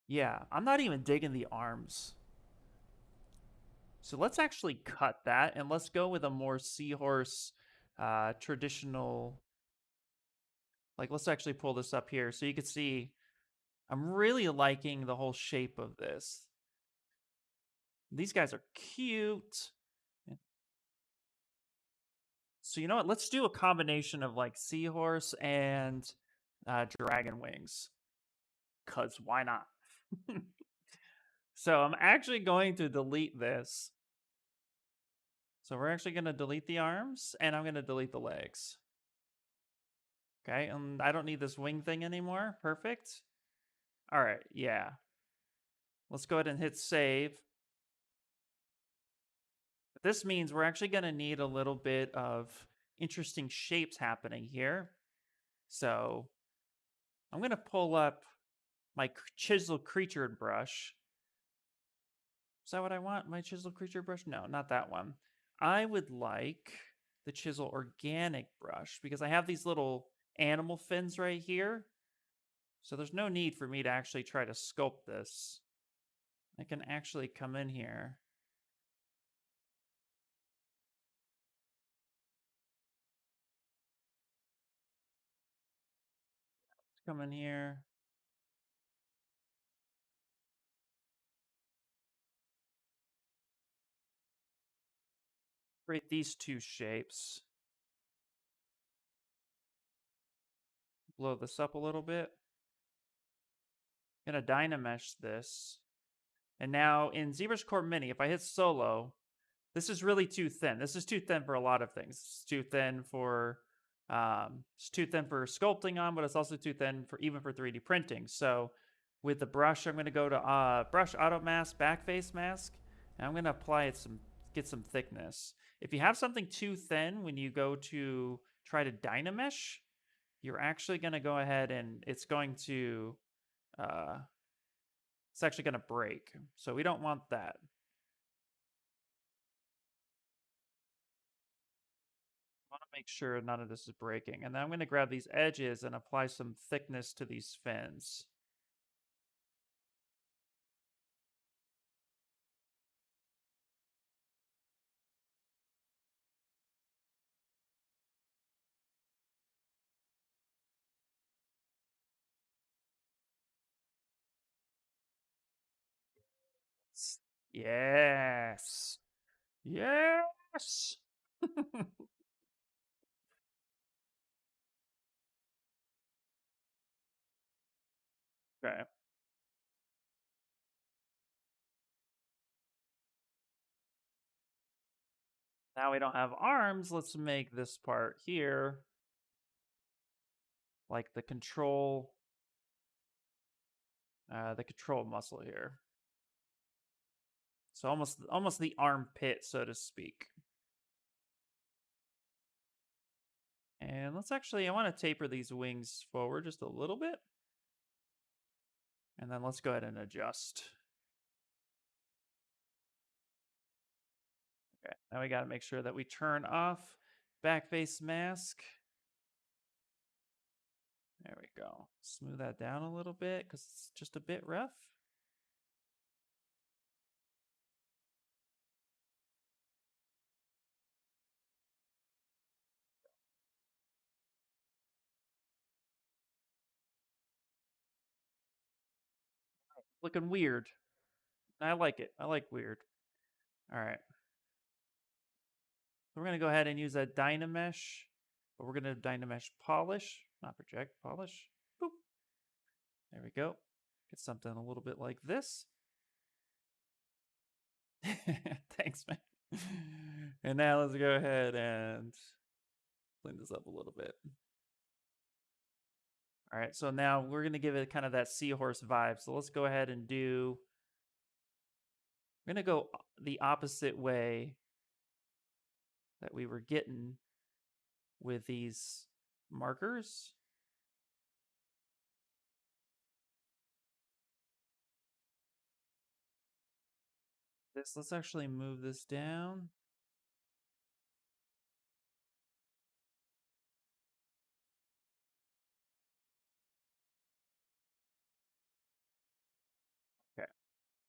Yeah, I'm not even digging the arms. So let's actually cut that and let's go with a more seahorse traditional. Like, let's actually pull this up here so you can see I'm really liking the whole shape of this. These guys are cute. So you know what? Let's do a combination of like Seahorse and Dragon Wings. Cause why not? So I'm actually going to delete this. So we're actually going to delete the arms, and I'm going to delete the legs. Okay, and I don't need this wing thing anymore. Perfect. All right, yeah. Let's go ahead and hit save. This means we're actually going to need a little bit of interesting shapes happening here. So I'm going to pull up my chisel creature brush. Is that what I want? My chisel creature brush? No, not that one. I would like the chisel organic brush because I have these little animal fins right here. So there's no need for me to actually try to sculpt this. I can actually come in here. Come in here. Create these two shapes. Blow this up a little bit. Gonna Dynamesh this. And now in ZBrush Core Mini, if I hit solo, this is really too thin. This is too thin for a lot of things. It's too thin for sculpting on, but it's also too thin for even for 3D printing. So with the brush, I'm going to go to brush auto mask backface mask, and I'm going to apply it get some thickness. If you have something too thin when you go to try to Dynamesh, you're actually going to go ahead and it's actually going to break. So we don't want that. I want to make sure none of this is breaking. And then I'm going to grab these edges and apply some thickness to these fins. Yes. Yes. Okay. Now we don't have arms. Let's make this part here like the control muscle here. So almost the armpit, so to speak. And let's actually, I want to taper these wings forward just a little bit. And then let's go ahead and adjust. Okay, now we got to make sure that we turn off backface mask. There we go. Smooth that down a little bit because it's just a bit rough. Looking weird. I like it. I like weird. All right. So we're going to go ahead and use that Dynamesh, but we're going to Dynamesh polish, not project, polish. Boop. There we go. Get something a little bit like this. Thanks, man. And now let's go ahead and clean this up a little bit. All right, so now we're going to give it kind of that Seahorse vibe. So let's go ahead and we're going to go the opposite way that we were getting with these markers. Let's actually move this down. Okay.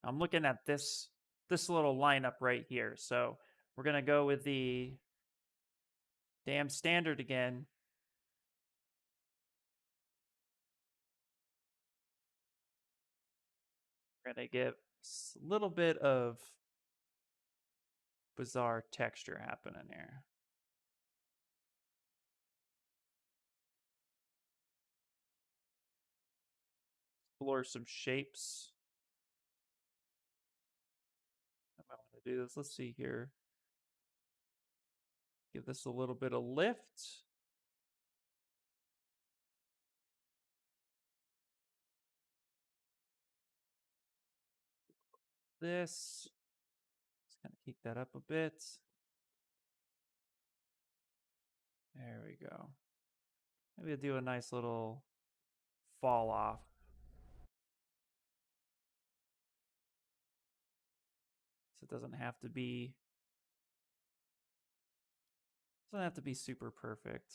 I'm looking at this little lineup right here. So we're going to go with the damn standard again. We're going to get a little bit of bizarre texture happening here. explore some shapes. I might want to do this. Let's see here. Give this a little bit of lift. This. Let's kind of keep that up a bit. There we go. Maybe I'll do a nice little fall off. So it doesn't have to be super perfect.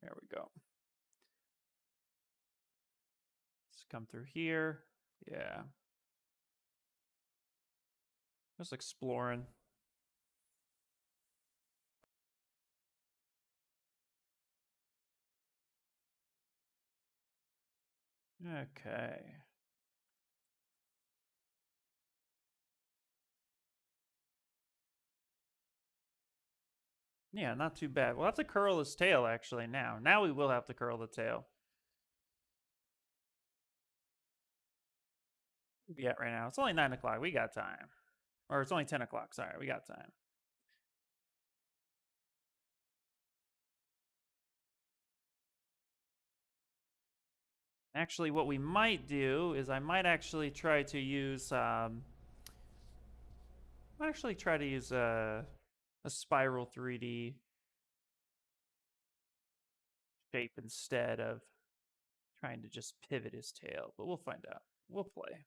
There we go. Let's come through here. Yeah. Just exploring. Okay. Yeah, not too bad. We'll have to curl his tail actually now. Now we will have to curl the tail. Yeah, right now. It's only 9 o'clock. We got time. Or it's only 10 o'clock. Sorry, we got time. Actually, what we might do is I might actually try to use a spiral 3D shape instead of trying to just pivot his tail, but we'll find out. We'll play.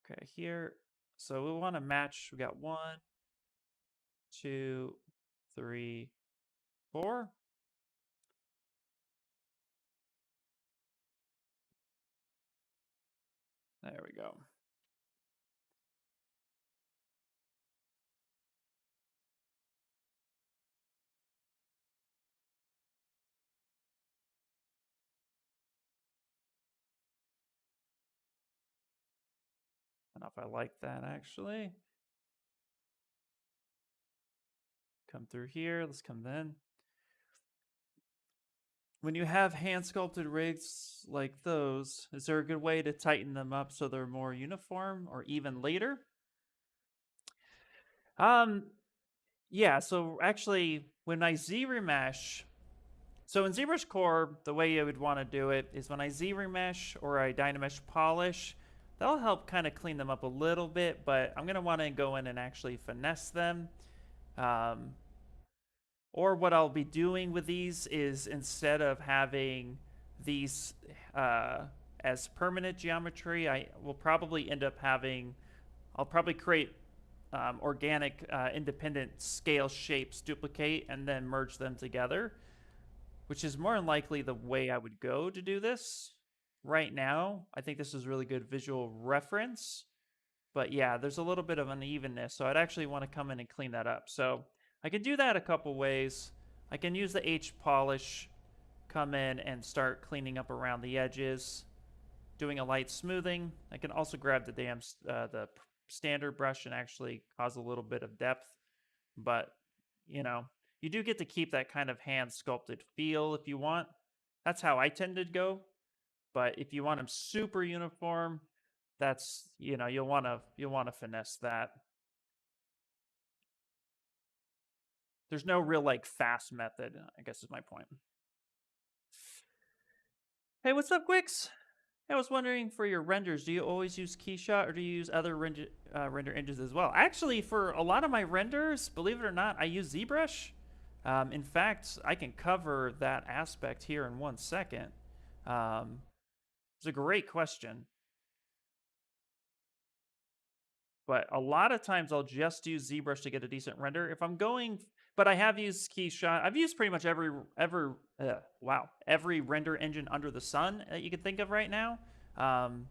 Okay, here. So we want to match. We got 1, 2, 3, 4. There we go. I don't know if I like that actually. Come through here. Let's come in. When you have hand sculpted rigs like those, is there a good way to tighten them up so they're more uniform or even later? Yeah, so actually when I Z-remesh, so in ZBrush Core, the way you would want to do it is when I Z-remesh or I Dynamesh polish, that'll help kind of clean them up a little bit, but I'm going to want to go in and actually finesse them. Or what I'll be doing with these is instead of having these as permanent geometry, I will probably end up having, I'll probably create organic independent scale shapes, duplicate, and then merge them together, which is more than likely the way I would go to do this. Right now, I think this is really good visual reference, but yeah, there's a little bit of unevenness, so I'd actually want to come in and clean that up. So I can do that a couple ways. I can use the H polish, come in and start cleaning up around the edges, doing a light smoothing. I can also grab the the standard brush and actually cause a little bit of depth, but you know, you do get to keep that kind of hand sculpted feel if you want. That's how I tend to go. But if you want them super uniform, that's, you'll want to finesse that. There's no real like fast method, I guess is my point. Hey, what's up, Quicks? I was wondering, for your renders, do you always use Keyshot or do you use other render engines as well? Actually, for a lot of my renders, believe it or not, I use ZBrush. In fact, I can cover that aspect here in 1 second. It's a great question. But a lot of times I'll just use ZBrush to get a decent render. If I'm going, but I have used Keyshot. I've used pretty much every render engine under the sun that you can think of right now. Man,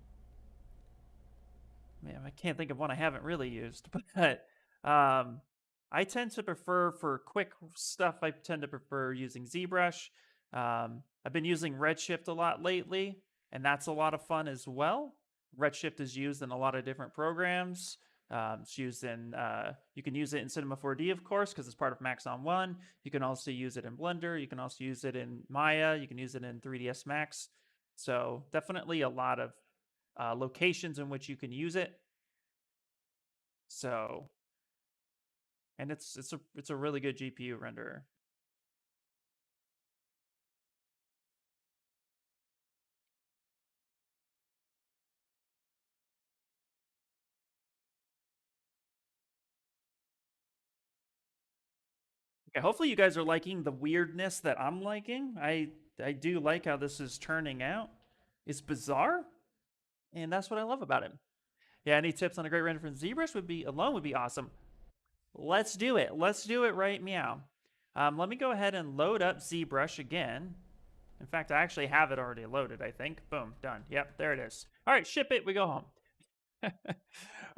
I can't think of one I haven't really used, but I tend to prefer, for quick stuff, I tend to prefer using ZBrush. I've been using Redshift a lot lately, and that's a lot of fun as well. Redshift is used in a lot of different programs. It's used in, you can use it in Cinema 4D, of course, because it's part of Maxon 1. You can also use it in Blender. You can also use it in Maya. You can use it in 3ds Max. So definitely a lot of locations in which you can use it. So, and it's a really good GPU renderer. Okay, hopefully you guys are liking the weirdness that I'm liking. I do like how this is turning out. It's bizarre, and that's what I love about it. Yeah, any tips on a great render from ZBrush would be awesome. Let's do it. Let's do it right meow. Let me go ahead and load up ZBrush again. In fact, I actually have it already loaded, I think. Boom, done. Yep, there it is. All right, ship it, we go home.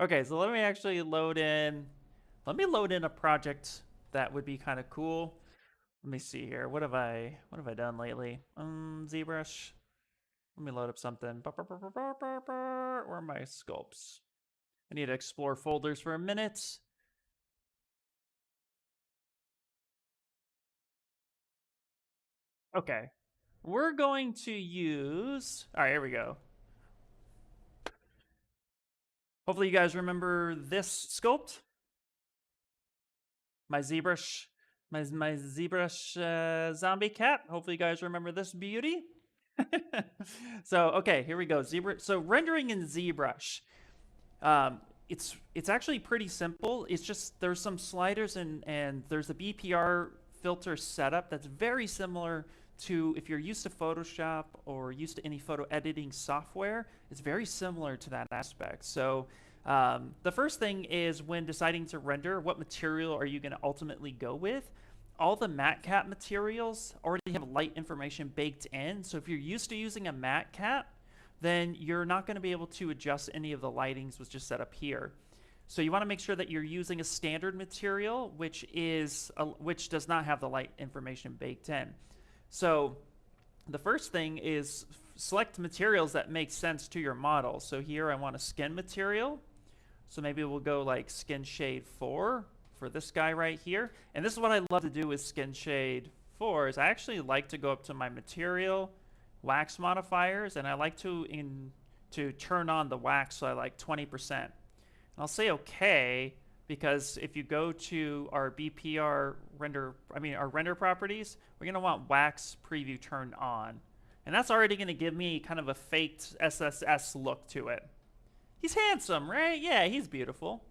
Okay, so let me actually load in. Let me load in a project that would be kind of cool. Let me see here. What have I done lately? ZBrush. Let me load up something. Where are my sculpts? I need to explore folders for a minute. Okay. We're going to use... All right, here we go. Hopefully you guys remember this sculpt. My ZBrush, my ZBrush zombie cat. Hopefully you guys remember this beauty. So, okay, here we go. ZBrush. So rendering in ZBrush. It's actually pretty simple. It's just there's some sliders and there's a BPR filter setup that's very similar to if you're used to Photoshop or used to any photo editing software. It's very similar to that aspect. So the first thing is when deciding to render, what material are you going to ultimately go with? All the matte cap materials already have light information baked in. So if you're used to using a matte cap, then you're not going to be able to adjust any of the lightings was just set up here. So you want to make sure that you're using a standard material, which does not have the light information baked in. So the first thing is select materials that make sense to your model. So here I want a skin material. So maybe we'll go like skin shade 4 for this guy right here. And this is what I love to do with skin shade 4 is I actually like to go up to my material wax modifiers, and I like to turn on the wax, so I like 20%. And I'll say okay, because if you go to our BPR render, our render properties, we're going to want wax preview turned on. And that's already going to give me kind of a faked SSS look to it. He's handsome, right? Yeah, he's beautiful.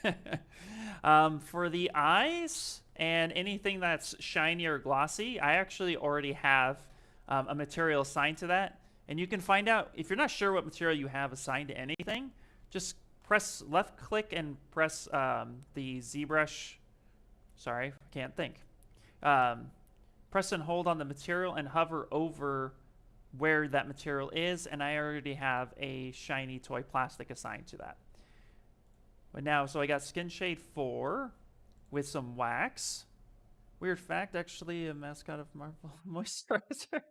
For the eyes and anything that's shiny or glossy, I actually already have a material assigned to that. And you can find out, if you're not sure what material you have assigned to anything, just press left click and press the ZBrush. Sorry, I can't think. Press and hold on the material and hover over where that material is, and I already have a shiny toy plastic assigned to that. But now, so I got skin shade 4 with some wax. Weird fact, actually a mascot of Marvel Moisturizer.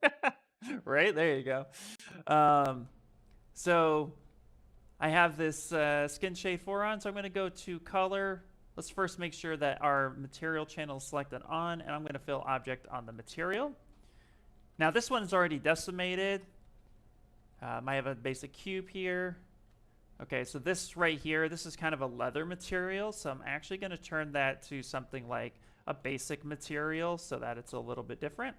Right, there you go. So I have this skin shade 4 on, so I'm going to go to color. Let's first make sure that our material channel is selected on, and I'm going to fill object on the material. Now this one is already decimated. I have a basic cube here. Okay, so this right here, this is kind of a leather material, so I'm actually going to turn that to something like a basic material so that it's a little bit different.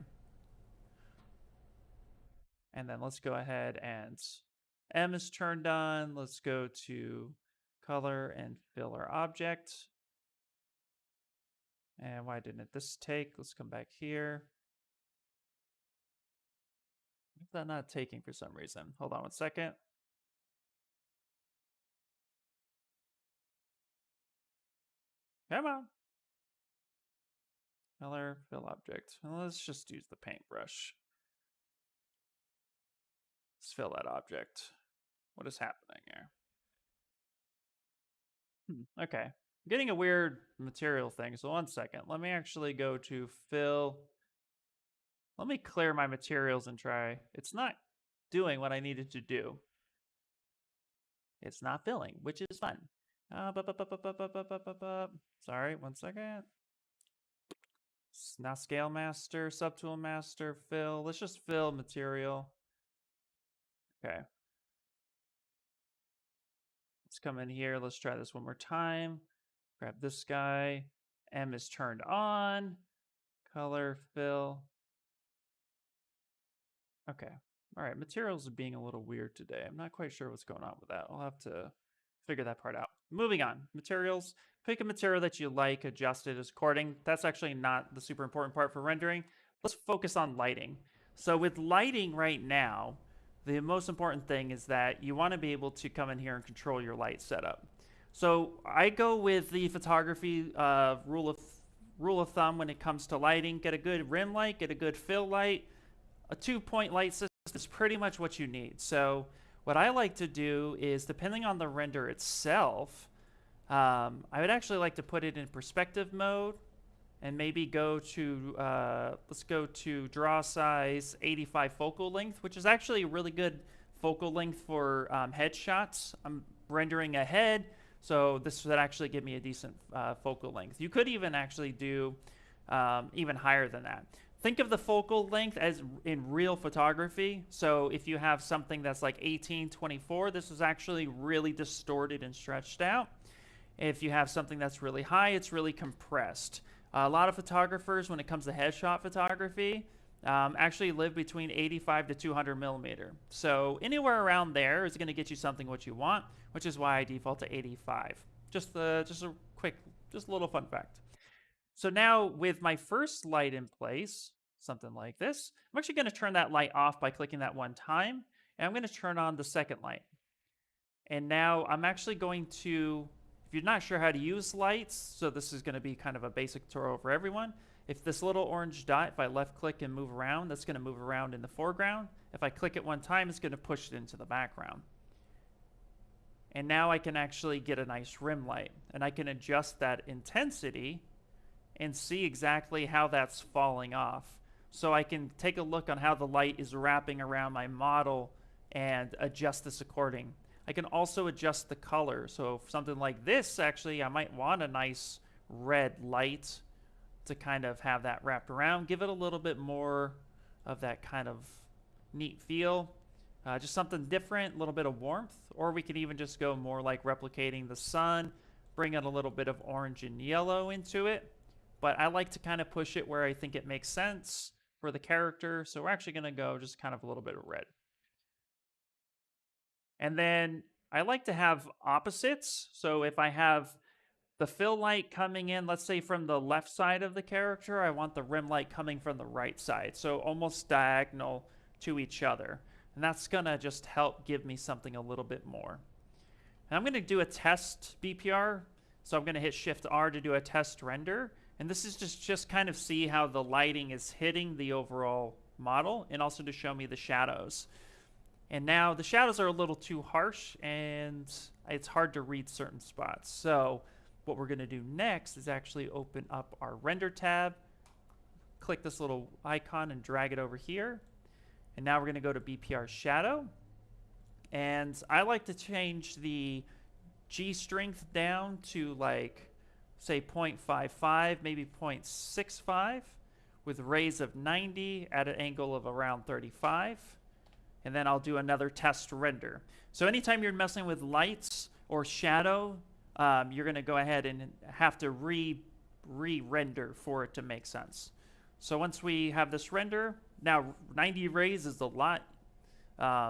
And then let's go ahead and M is turned on. Let's go to color and fill our object. And why didn't this take? Let's come back here. Why is that not taking for some reason? Hold on 1 second. Come on. Color, fill object. Well, let's just use the paintbrush. Let's fill that object. What is happening here? Okay. I'm getting a weird material thing. So 1 second. Let me actually go to fill. Let me clear my materials and try. It's not doing what I needed to do. It's not filling, which is fun. Sorry, 1 second. Now scale master, subtool master, fill. Let's just fill material. Okay. Let's come in here. Let's try this one more time. Grab this guy. M is turned on. Color, fill. Okay. All right. Materials are being a little weird today. I'm not quite sure what's going on with that. I'll have to figure that part out. Moving on. Materials. Pick a material that you like, adjust it as according. That's actually not the super important part for rendering. Let's focus on lighting. So with lighting right now, the most important thing is that you want to be able to come in here and control your light setup. So I go with the photography rule of thumb when it comes to lighting. Get a good rim light, get a good fill light. A 2-point light system is pretty much what you need. So what I like to do is, depending on the render itself, I would actually like to put it in perspective mode and maybe go to, let's go to draw size 85 focal length, which is actually a really good focal length for headshots. I'm rendering a head, so this would actually give me a decent focal length. You could even actually do even higher than that. Think of the focal length as in real photography. So if you have something that's like 1824, this is actually really distorted and stretched out. If you have something that's really high, it's really compressed. A lot of photographers, when it comes to headshot photography, actually live between 85 to 200 millimeter. So anywhere around there is going to get you something what you want, which is why I default to 85. Just a little fun fact. So now with my first light in place, something like this, I'm actually going to turn that light off by clicking that one time, and I'm going to turn on the second light. And now I'm actually going to, if you're not sure how to use lights, so this is going to be kind of a basic tutorial for everyone. If this little orange dot, if I left click and move around, that's going to move around in the foreground. If I click it one time, it's going to push it into the background. And now I can actually get a nice rim light, and I can adjust that intensity and see exactly how that's falling off. So I can take a look on how the light is wrapping around my model and adjust this according. I can also adjust the color. So for something like this, actually, I might want a nice red light to kind of have that wrapped around, give it a little bit more of that kind of neat feel. Just something different, a little bit of warmth, or we can even just go more like replicating the sun, bring in a little bit of orange and yellow into it. But I like to kind of push it where I think it makes sense for the character. So we're actually going to go just kind of a little bit of red. And then I like to have opposites. So if I have the fill light coming in, let's say from the left side of the character, I want the rim light coming from the right side. So almost diagonal to each other. And that's going to just help give me something a little bit more. And I'm going to do a test BPR. So I'm going to hit Shift R to do a test render. And this is just kind of see how the lighting is hitting the overall model, and also to show me the shadows. And now the shadows are a little too harsh, and it's hard to read certain spots. So what we're going to do next is actually open up our render tab, click this little icon and drag it over here. And now we're going to go to BPR shadow. And I like to change the G strength down to like, say 0.55, maybe 0.65, with rays of 90 at an angle of around 35. And then I'll do another test render. So anytime you're messing with lights or shadow, you're going to go ahead and have to re-render for it to make sense. So once we have this render, now 90 rays is a lot.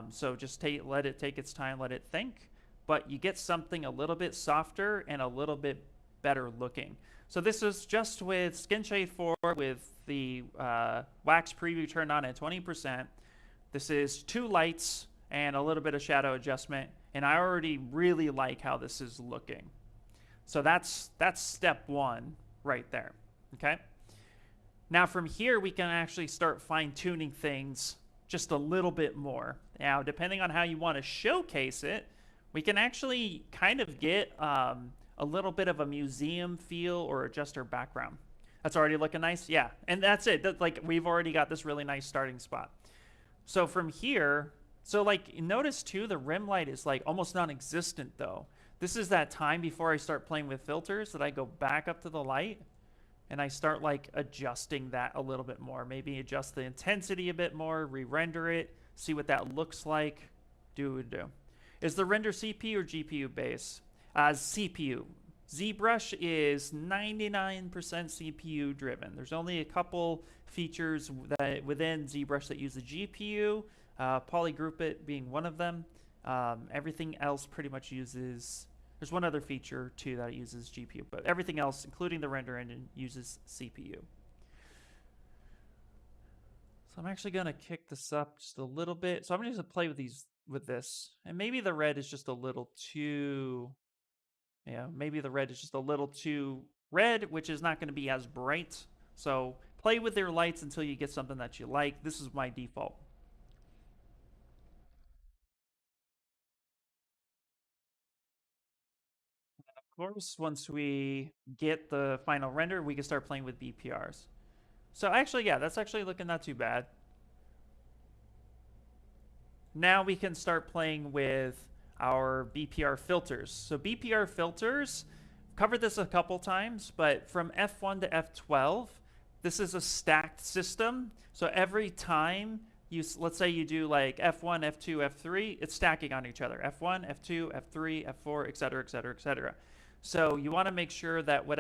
So just let it take its time, let it think. But you get something a little bit softer and a little bit better looking. So this is just with Skin Shade 4 with the wax preview turned on at 20%. This is 2 lights and a little bit of shadow adjustment, and I already really like how this is looking. So that's step 1 right there. Okay. Now from here we can actually start fine-tuning things just a little bit more. Now depending on how you want to showcase it, we can actually kind of get a little bit of a museum feel or adjust our background. That's already looking nice. Yeah, and that's it. Like we've already got this really nice starting spot. So from here, so like notice too, the rim light is like almost non-existent though. This is that time before I start playing with filters that I go back up to the light and I start like adjusting that a little bit more. Maybe adjust the intensity a bit more, re-render it, see what that looks like. Do. Is the render CPU or GPU based? CPU. ZBrush is 99% CPU driven. There's only a couple features that within ZBrush that use the GPU, polygroup it being one of them. Everything else pretty much uses, there's one other feature too that uses GPU, but everything else, including the render engine, uses CPU. So I'm actually going to kick this up just a little bit. So I'm just going to play with this. And maybe the red is just a little too, maybe the red is just a little too red, which is not going to be as bright. So play with their lights until you get something that you like. This is my default. Of course, once we get the final render, we can start playing with BPRs. So actually, yeah, that's actually looking not too bad. Now we can start playing with our BPR filters. So BPR filters, covered this a couple times, but from F1 to F12, this is a stacked system. So every time let's say you do like F1, F2, F3, it's stacking on each other. F1, F2, F3, F4, et cetera, et cetera, et cetera. So you want to make sure that when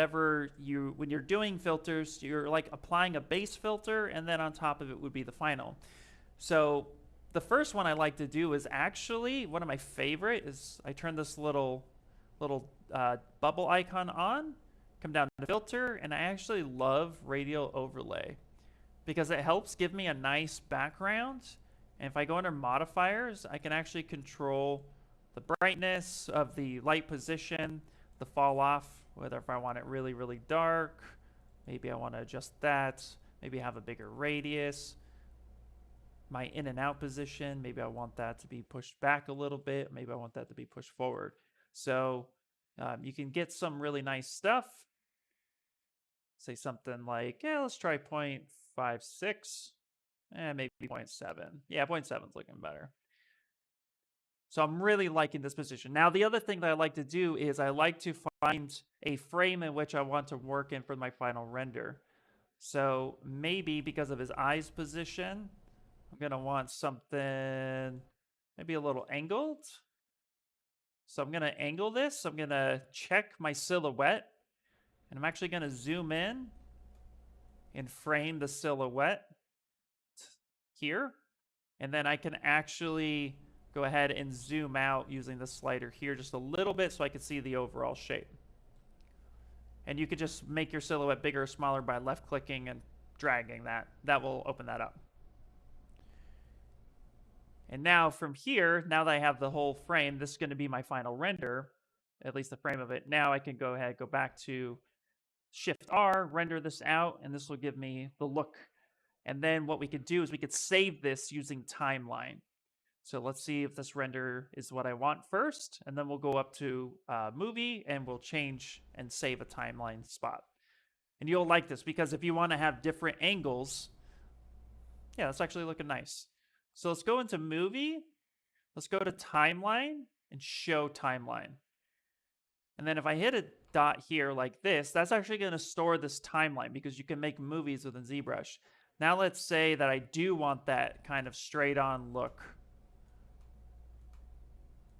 you're doing filters, you're like applying a base filter, and then on top of it would be the final. So the first one I like to do is actually, one of my favorite is I turn this little bubble icon on, come down to filter, and I actually love radial overlay because it helps give me a nice background. And if I go under modifiers, I can actually control the brightness of the light position, the fall off, whether if I want it really, really dark, maybe I want to adjust that, maybe have a bigger radius, my in and out position, maybe I want that to be pushed back a little bit, maybe I want that to be pushed forward. So you can get some really nice stuff. Say something like, yeah, let's try 0.56, maybe 0.7. Yeah, 0.7 is looking better. So I'm really liking this position. Now, the other thing that I like to do is I like to find a frame in which I want to work in for my final render. So maybe because of his eyes position, I'm going to want something maybe a little angled. So I'm going to angle this. I'm going to check my silhouette. And I'm actually going to zoom in and frame the silhouette here. And then I can actually go ahead and zoom out using the slider here just a little bit so I can see the overall shape. And you could just make your silhouette bigger or smaller by left clicking and dragging that. That will open that up. And now from here, now that I have the whole frame, this is going to be my final render, at least the frame of it. Now I can go ahead, go back to Shift R, render this out, and this will give me the look. And then what we could do is we could save this using timeline. So let's see if this render is what I want first, and then we'll go up to movie and we'll change and save a timeline spot. And you'll like this because if you want to have different angles, yeah, that's actually looking nice. So let's go into movie, let's go to timeline and show timeline. And then if I hit a dot here like this, that's actually going to store this timeline because you can make movies within ZBrush. Now let's say that I do want that kind of straight on look.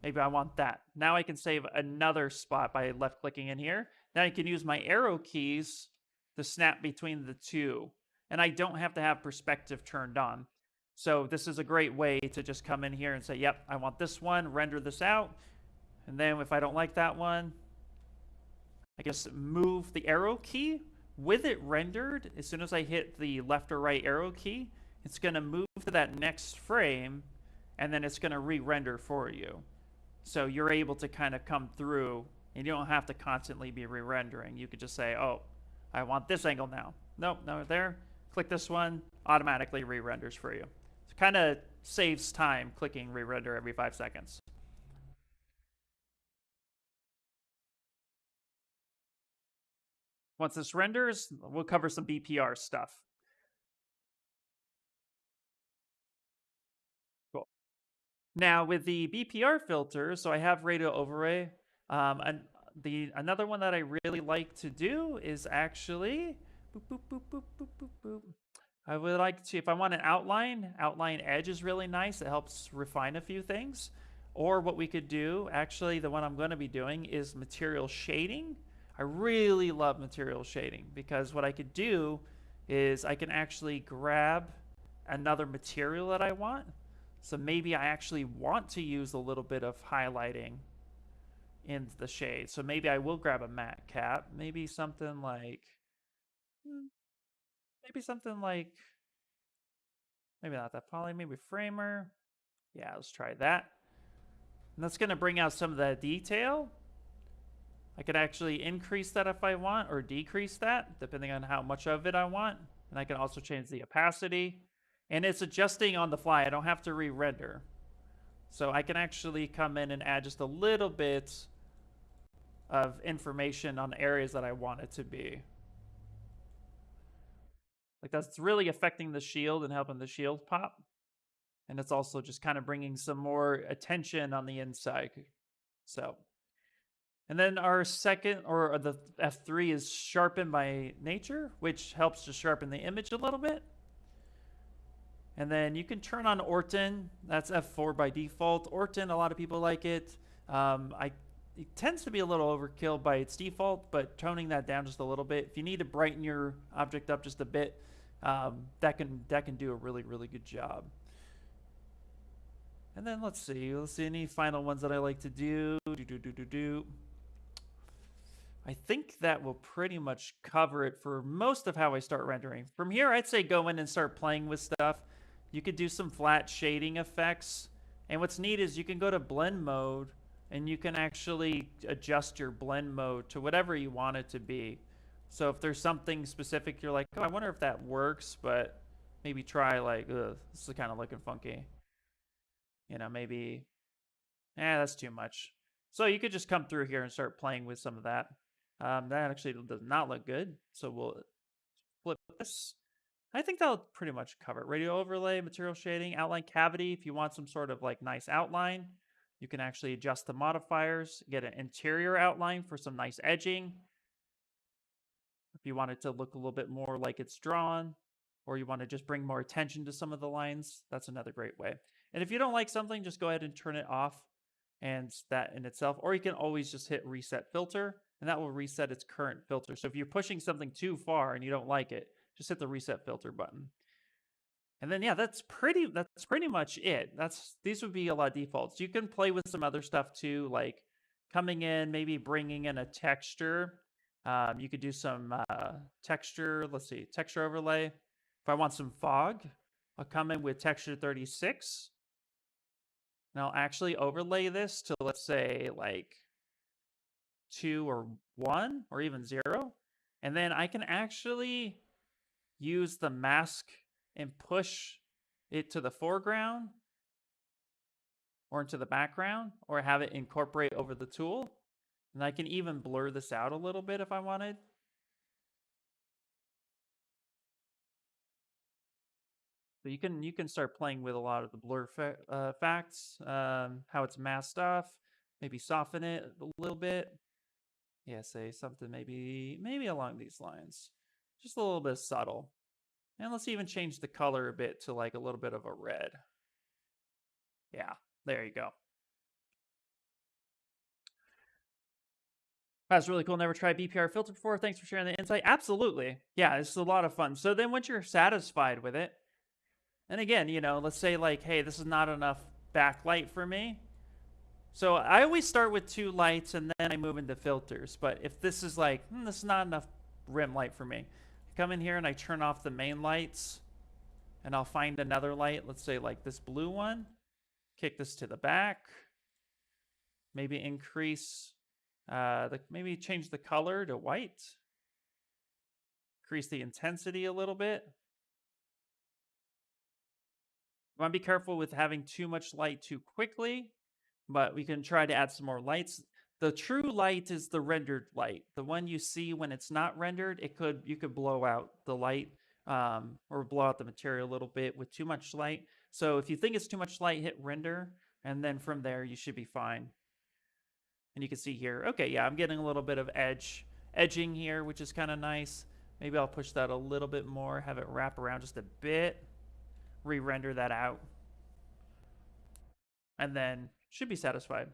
Maybe I want that. Now I can save another spot by left clicking in here. Now I can use my arrow keys to snap between the two. And I don't have to have perspective turned on. So this is a great way to just come in here and say, yep, I want this one, render this out. And then if I don't like that one, I just move the arrow key. With it rendered, as soon as I hit the left or right arrow key, it's going to move to that next frame, and then it's going to re-render for you. So you're able to kind of come through, and you don't have to constantly be re-rendering. You could just say, oh, I want this angle now. Nope, no, there. Click this one, automatically re-renders for you. It kind of saves time clicking re-render every 5 seconds. Once this renders, we'll cover some BPR stuff. Cool. Now with the BPR filter, so I have radial overlay And another one that I really like to do is actually boop, boop, boop, boop, boop, boop, boop. I would like to, if I want an outline edge is really nice. It helps refine a few things. Or what we could do, actually, the one I'm going to be doing is material shading. I really love material shading because what I could do is I can actually grab another material that I want. So maybe I actually want to use a little bit of highlighting in the shade. So maybe I will grab a matte cap. Maybe something like, maybe something like, maybe not that poly, maybe framer. Yeah, let's try that. And that's going to bring out some of that detail. I could actually increase that if I want or decrease that depending on how much of it I want. And I can also change the opacity. And it's adjusting on the fly. I don't have to re-render. So I can actually come in and add just a little bit of information on areas that I want it to be. Like that's really affecting the shield and helping the shield pop. And it's also just kind of bringing some more attention on the inside. So, and then our second, or the F3 is sharpen by nature, which helps to sharpen the image a little bit. And then you can turn on Orton. That's F4 by default. Orton, a lot of people like it. It tends to be a little overkill by its default, but toning that down just a little bit. If you need to brighten your object up just a bit, that can do a really, really good job. And then let's see any final ones that I like to do. I think that will pretty much cover it for most of how I start rendering. From here, I'd say go in and start playing with stuff. You could do some flat shading effects. And what's neat is you can go to blend mode and you can actually adjust your blend mode to whatever you want it to be. So if there's something specific, you're like, oh, I wonder if that works, but maybe try like, ugh, this is kind of looking funky. You know, maybe, that's too much. So you could just come through here and start playing with some of that. That actually does not look good. So we'll flip this. I think that'll pretty much cover it. Radio overlay, material shading, outline cavity. If you want some sort of like nice outline, you can actually adjust the modifiers, get an interior outline for some nice edging. If you want it to look a little bit more like it's drawn, or you want to just bring more attention to some of the lines, that's another great way. And if you don't like something, just go ahead and turn it off, and that in itself, or you can always just hit reset filter, and that will reset its current filter. So if you're pushing something too far and you don't like it, just hit the reset filter button. And then yeah, that's pretty much it. These would be a lot of defaults. You can play with some other stuff too, like coming in, maybe bringing in a texture. You could do some texture. Let's see, texture overlay. If I want some fog, I'll come in with texture 36. And I'll actually overlay this to, let's say, like 2 or 1 or even 0. And then I can actually use the mask and push it to the foreground or into the background, or have it incorporate over the tool. And I can even blur this out a little bit if I wanted. So you can start playing with a lot of the blur facts, how it's masked off, maybe soften it a little bit. Yeah, say something maybe along these lines. Just a little bit subtle. And let's even change the color a bit to like a little bit of a red. Yeah, there you go. That's really cool. Never tried BPR filter before. Thanks for sharing the insight. Absolutely. Yeah, it's a lot of fun. So then once you're satisfied with it, and again, you know, let's say like, hey, this is not enough backlight for me. So I always start with 2 lights and then I move into filters. But if this is like, this is not enough rim light for me, I come in here and I turn off the main lights, and I'll find another light. Let's say like this blue one, kick this to the back, maybe increase, maybe change the color to white, increase the intensity a little bit. You want to be careful with having too much light too quickly, but we can try to add some more lights. The true light is the rendered light. The one you see when it's not rendered, you could blow out the light, or blow out the material a little bit with too much light. So if you think it's too much light, hit render, and then from there you should be fine. And you can see here, okay, yeah, I'm getting a little bit of edging here, which is kind of nice. Maybe I'll push that a little bit more, have it wrap around just a bit, re-render that out, and then should be satisfied.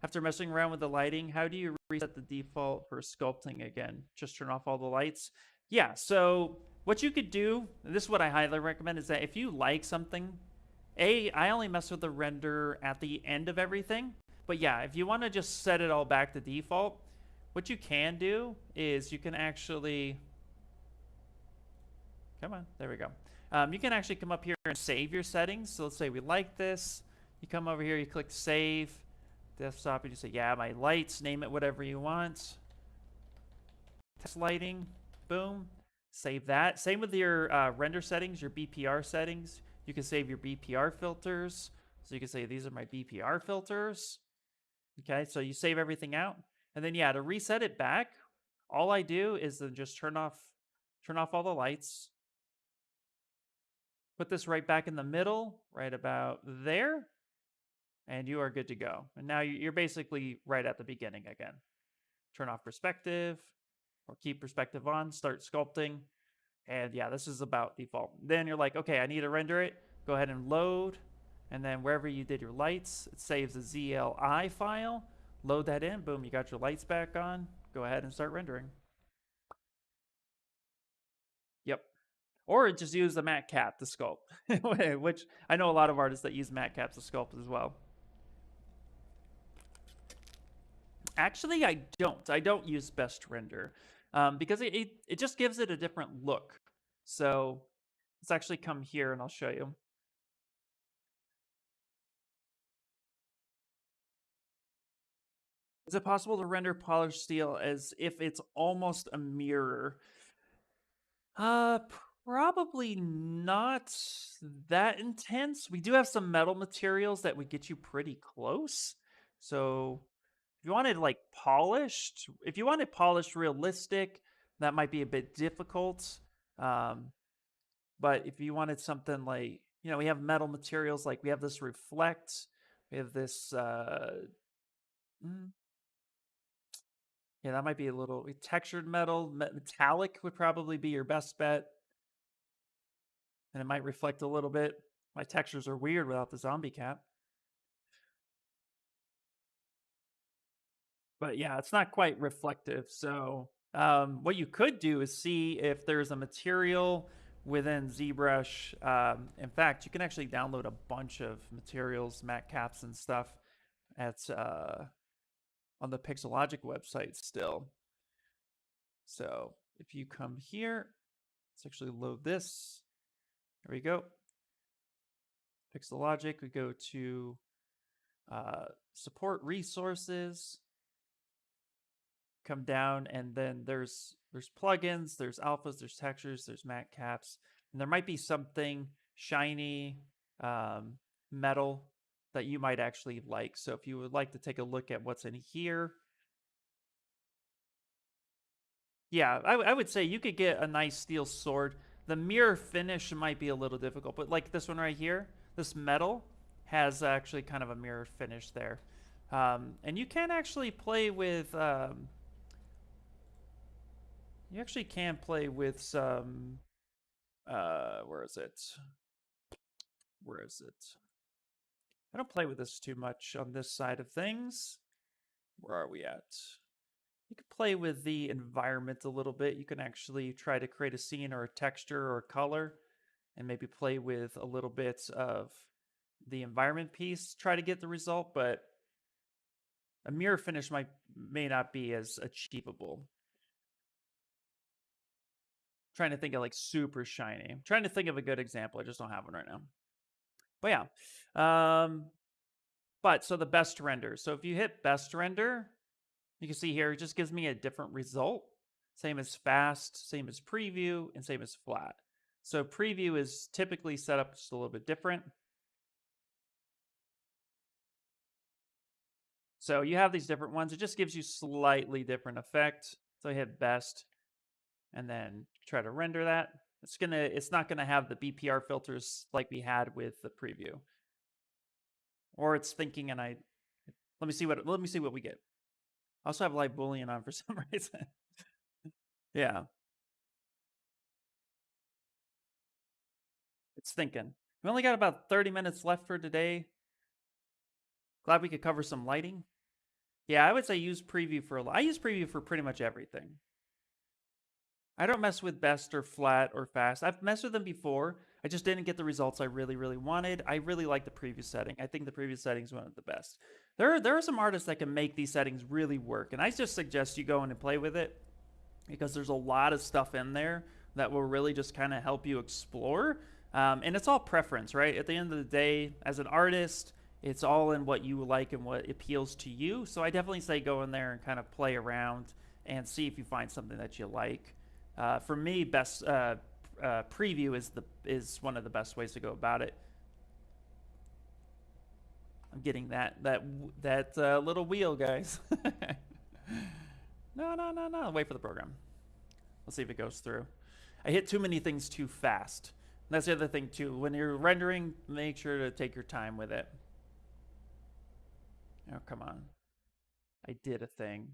After messing around with the lighting, how do you reset the default for sculpting again? Just turn off all the lights? Yeah, so what you could do, and this is what I highly recommend, is that if you like something, I only mess with the render at the end of everything. But yeah, if you want to just set it all back to default, what you can do is you can actually, come on, there we go. You can actually come up here and save your settings. So let's say we like this. You come over here, you click save, desktop, and you say, yeah, my lights, name it whatever you want. Test lighting, boom, save that. Same with your render settings, your BPR settings. You can save your BPR filters. So you can say, these are my BPR filters. Okay, so you save everything out. And then, yeah, to reset it back, all I do is then just turn off all the lights. Put this right back in the middle, right about there. And you are good to go. And now you're basically right at the beginning again. Turn off perspective or keep perspective on, start sculpting. And yeah, this is about default. Then you're like, okay, I need to render it. Go ahead and load. And then wherever you did your lights, it saves a ZLI file. Load that in. Boom, you got your lights back on. Go ahead and start rendering. Yep. Or just use the matte cap to sculpt, which I know a lot of artists that use matte caps to sculpt as well. Actually, I don't. I don't use best render because it just gives it a different look. So let's actually come here and I'll show you. Is it possible to render polished steel as if it's almost a mirror? Uh, Probably not that intense. We do have some metal materials that would get you pretty close. So if you wanted like polished, if you wanted polished realistic, that might be a bit difficult. But if you wanted something like, we have metal materials, like we have this reflect, we have this, yeah, that might be a little textured metal. Metallic would probably be your best bet. And it might reflect a little bit. My textures are weird without the zombie cap. But yeah, it's not quite reflective. So what you could do is see if there's a material within ZBrush. In fact, you can actually download a bunch of materials, matte caps and stuff at on the Pixelogic website still. So if you come here, let's actually load this. There we go. Pixelogic, we go to support resources, come down, and then there's plugins, there's alphas, there's textures, there's matte caps, and there might be something shiny metal that you might actually like. So if you would like to take a look at what's in here, yeah, I would say you could get a nice steel sword. The mirror finish might be a little difficult, but like this one right here, this metal has actually kind of a mirror finish there. And you can actually play with, you actually can play with some, where is it? Where is it? I don't play with this too much on this side of things. Where are we at? You can play with the environment a little bit. You can actually try to create a scene or a texture or a color and maybe play with a little bit of the environment piece, try to get the result, but a mirror finish may not be as achievable. I'm trying to think of like super shiny. I'm trying to think of a good example. I just don't have one right now. But yeah. But so the best render. So if you hit best render, you can see here it just gives me a different result. Same as fast, same as preview, and same as flat. So preview is typically set up just a little bit different. So you have these different ones. It just gives you slightly different effect. So I hit best and then try to render that. It's not gonna have the BPR filters like we had with the preview. Or it's thinking and Let me see what we get. I also have live Boolean on for some reason. Yeah. It's thinking. We only got about 30 minutes left for today. Glad we could cover some lighting. Yeah, I would say use preview for I use preview for pretty much everything. I don't mess with best or flat or fast. I've messed with them before. I just didn't get the results I really, really wanted. I really like the preview setting. I think the preview setting is one of the best. There are some artists that can make these settings really work, and I just suggest you go in and play with it because there's a lot of stuff in there that will really just kind of help you explore. And it's all preference, right? At the end of the day, as an artist, it's all in what you like and what appeals to you. So I definitely say go in there and kind of play around and see if you find something that you like. For me, best preview is one of the best ways to go about it. I'm getting that little wheel, guys. No. Wait for the program. Let's see if it goes through. I hit too many things too fast. And that's the other thing too. When you're rendering, make sure to take your time with it. Oh, come on. I did a thing.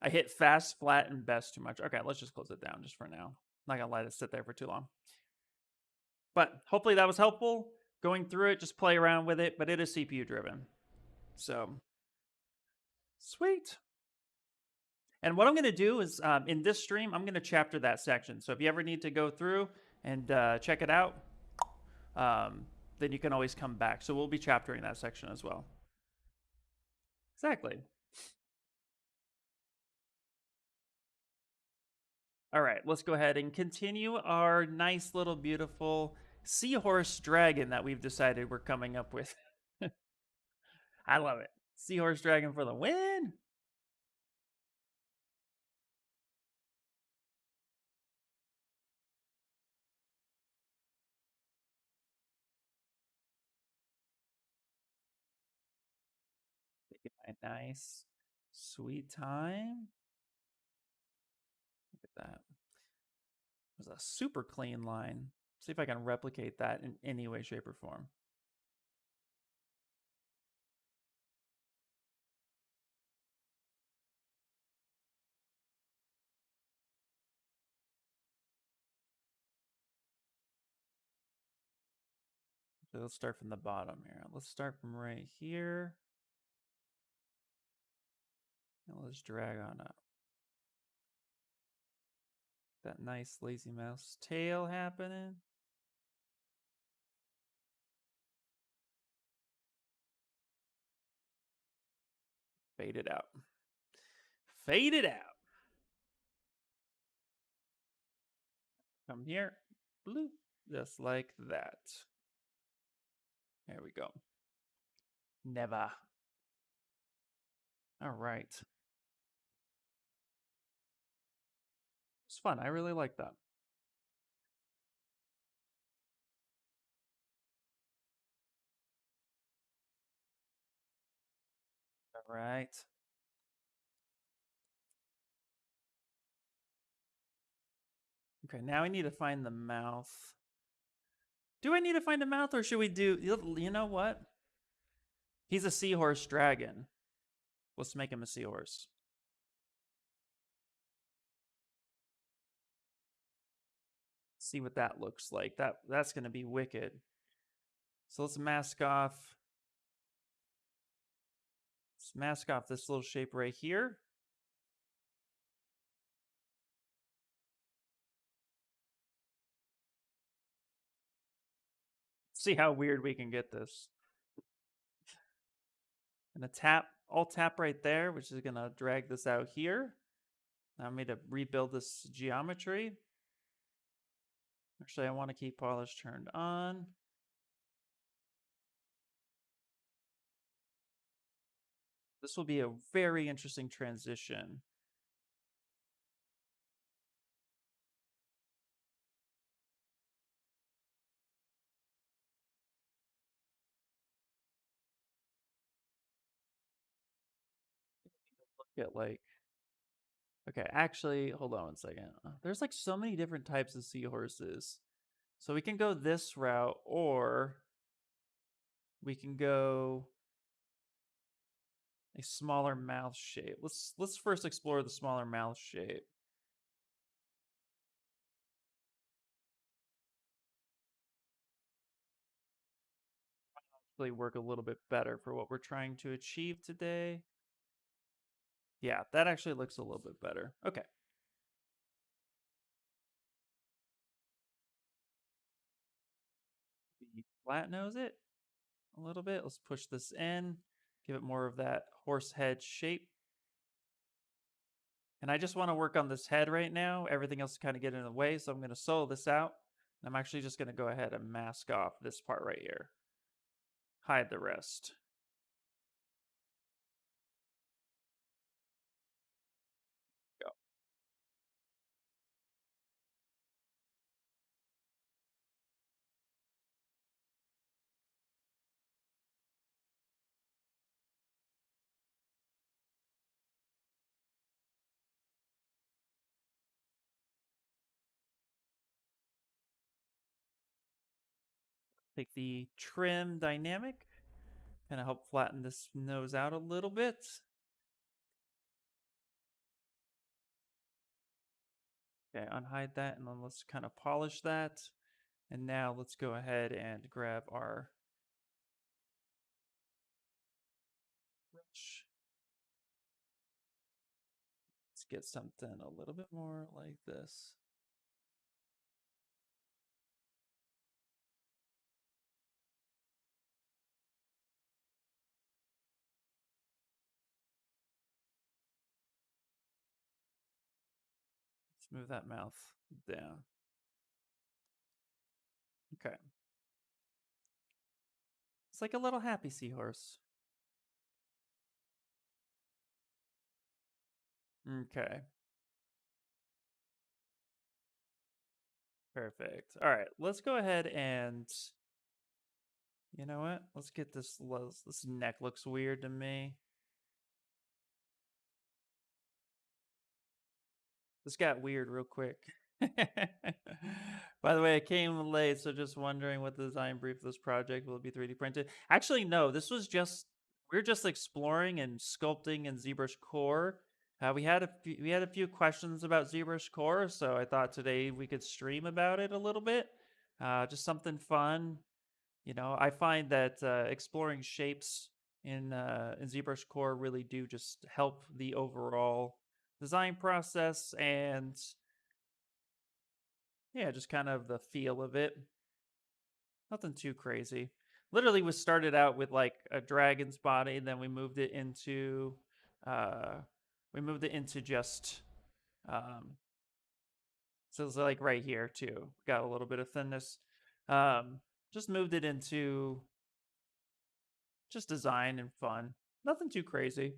I hit fast, flat, and best too much. Okay, let's just close it down just for now. I'm not gonna let it sit there for too long. But hopefully that was helpful. Going through it, just play around with it, but it is CPU driven. So, sweet. And what I'm going to do is in this stream, I'm going to chapter that section. So if you ever need to go through and check it out, then you can always come back. So we'll be chaptering that section as well. Exactly. All right, let's go ahead and continue our nice little beautiful Seahorse dragon that we've decided we're coming up with. I love it. Seahorse dragon for the win. Nice, sweet time. Look at that. It was a super clean line. See if I can replicate that in any way, shape, or form. So let's start from the bottom here. Let's start from right here. And let's drag on up. That nice lazy mouse tail happening. Fade it out. Fade it out. Come here. Bloop. Just like that. There we go. Never. All right. It's fun. I really like that. All right. Okay, now we need to find the mouth. Do I need to find a mouth or should we do, you know what? He's a seahorse dragon. Let's make him a seahorse. See what that looks like. That's going to be wicked. So let's mask off. Let's mask off this little shape right here. See how weird we can get this. Gonna tap, I'll tap right there, which is gonna drag this out here. Now I need to rebuild this geometry. Actually, I want to keep polish turned on. This will be a very interesting transition. Look at like, okay, actually, hold on one second. There's like so many different types of seahorses. So we can go this route, or we can go A smaller mouth shape. Let's first explore the smaller mouth shape. Actually work a little bit better for what we're trying to achieve today. Yeah, that actually looks a little bit better. Okay. Flat nose it a little bit. Let's push this in, give it more of that horse head shape. And I just want to work on this head right now. Everything else is kind of getting in the way, so I'm going to solo this out. And I'm actually just going to go ahead and mask off this part right here. Hide the rest. Go. Take the trim dynamic, kind of help flatten this nose out a little bit. Okay, unhide that, and then let's kind of polish that. And now let's go ahead and grab our brush. Let's get something a little bit more like this. Let's move that mouth down. Okay. It's like a little happy seahorse. Okay. Perfect. All right, let's go ahead and, you know what? Let's get this. This neck looks weird to me. This got weird real quick. By the way, I came late, so just wondering what the design brief for this project will be 3D printed. Actually, no, this was just we're just exploring and sculpting in ZBrush Core. We had a few questions about ZBrush Core, so I thought today we could stream about it a little bit. Just something fun. You know, I find that exploring shapes in ZBrush Core really do just help the overall design process and yeah, just kind of the feel of it. Nothing too crazy. Literally, we started out with like a dragon's body, and then uh, we moved it into just um, so it's like right here too. Got a little bit of thinness. Just moved it into just design and fun. Nothing too crazy.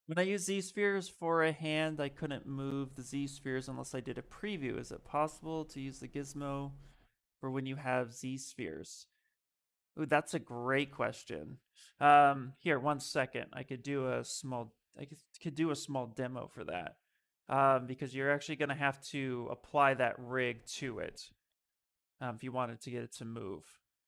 When I use Z-spheres for a hand, I couldn't move the Z-spheres unless I did a preview. Is it possible to use the gizmo for when you have Z-spheres? Ooh, that's a great question. Here, 1 second. I could do a small demo for that. Because you're actually going to have to apply that rig to it if you wanted to get it to move.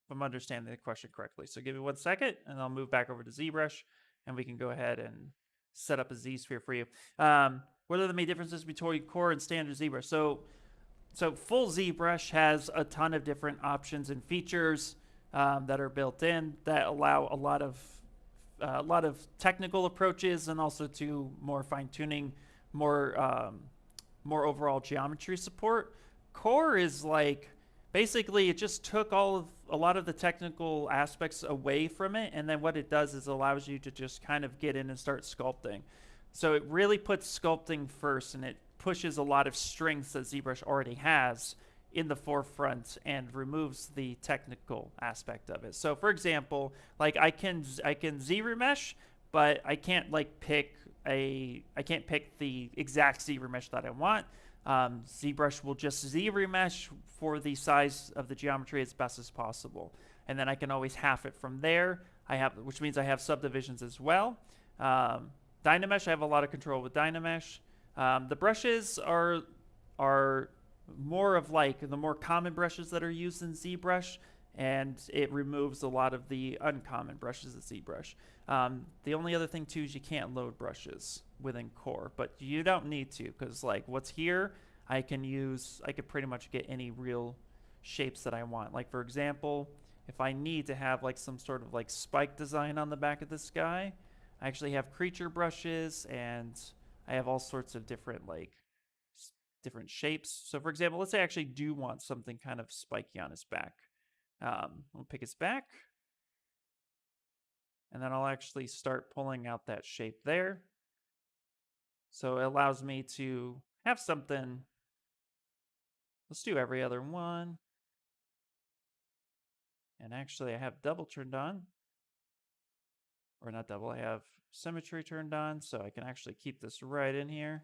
If I'm understanding the question correctly. So give me 1 second, and I'll move back over to ZBrush, and we can go ahead and set up a Z-sphere for you. What are the main differences between core and standard ZBrush? So full ZBrush has a ton of different options and features that are built in that allow a lot of technical approaches and also to more fine tuning, more overall geometry support. Core is like basically it just took a lot of the technical aspects away from it, and then what it does is allows you to just kind of get in and start sculpting. So it really puts sculpting first, and it pushes a lot of strengths that ZBrush already has in the forefront and removes the technical aspect of it. So for example, like I can Z-remesh, but I can't pick the exact Z-remesh that I want. ZBrush will just Z-remesh for the size of the geometry as best as possible, and then I can always half it from there. Which means I have subdivisions as well. Dynamesh, I have a lot of control with Dynamesh. The brushes are more of like the more common brushes that are used in ZBrush. and it removes a lot of the uncommon brushes of ZBrush. The only other thing too is you can't load brushes within core, but you don't need to, because like what's here, I could pretty much get any real shapes that I want. Like for example, if I need to have like some sort of like spike design on the back of this guy, I actually have creature brushes, and I have all sorts of different different shapes. So for example, let's say I actually do want something kind of spiky on his back. I'll pick his back, and then I'll actually start pulling out that shape there. So it allows me to have something. Let's do every other one. And actually I have double turned on, or not double, I have symmetry turned on, so I can actually keep this right in here.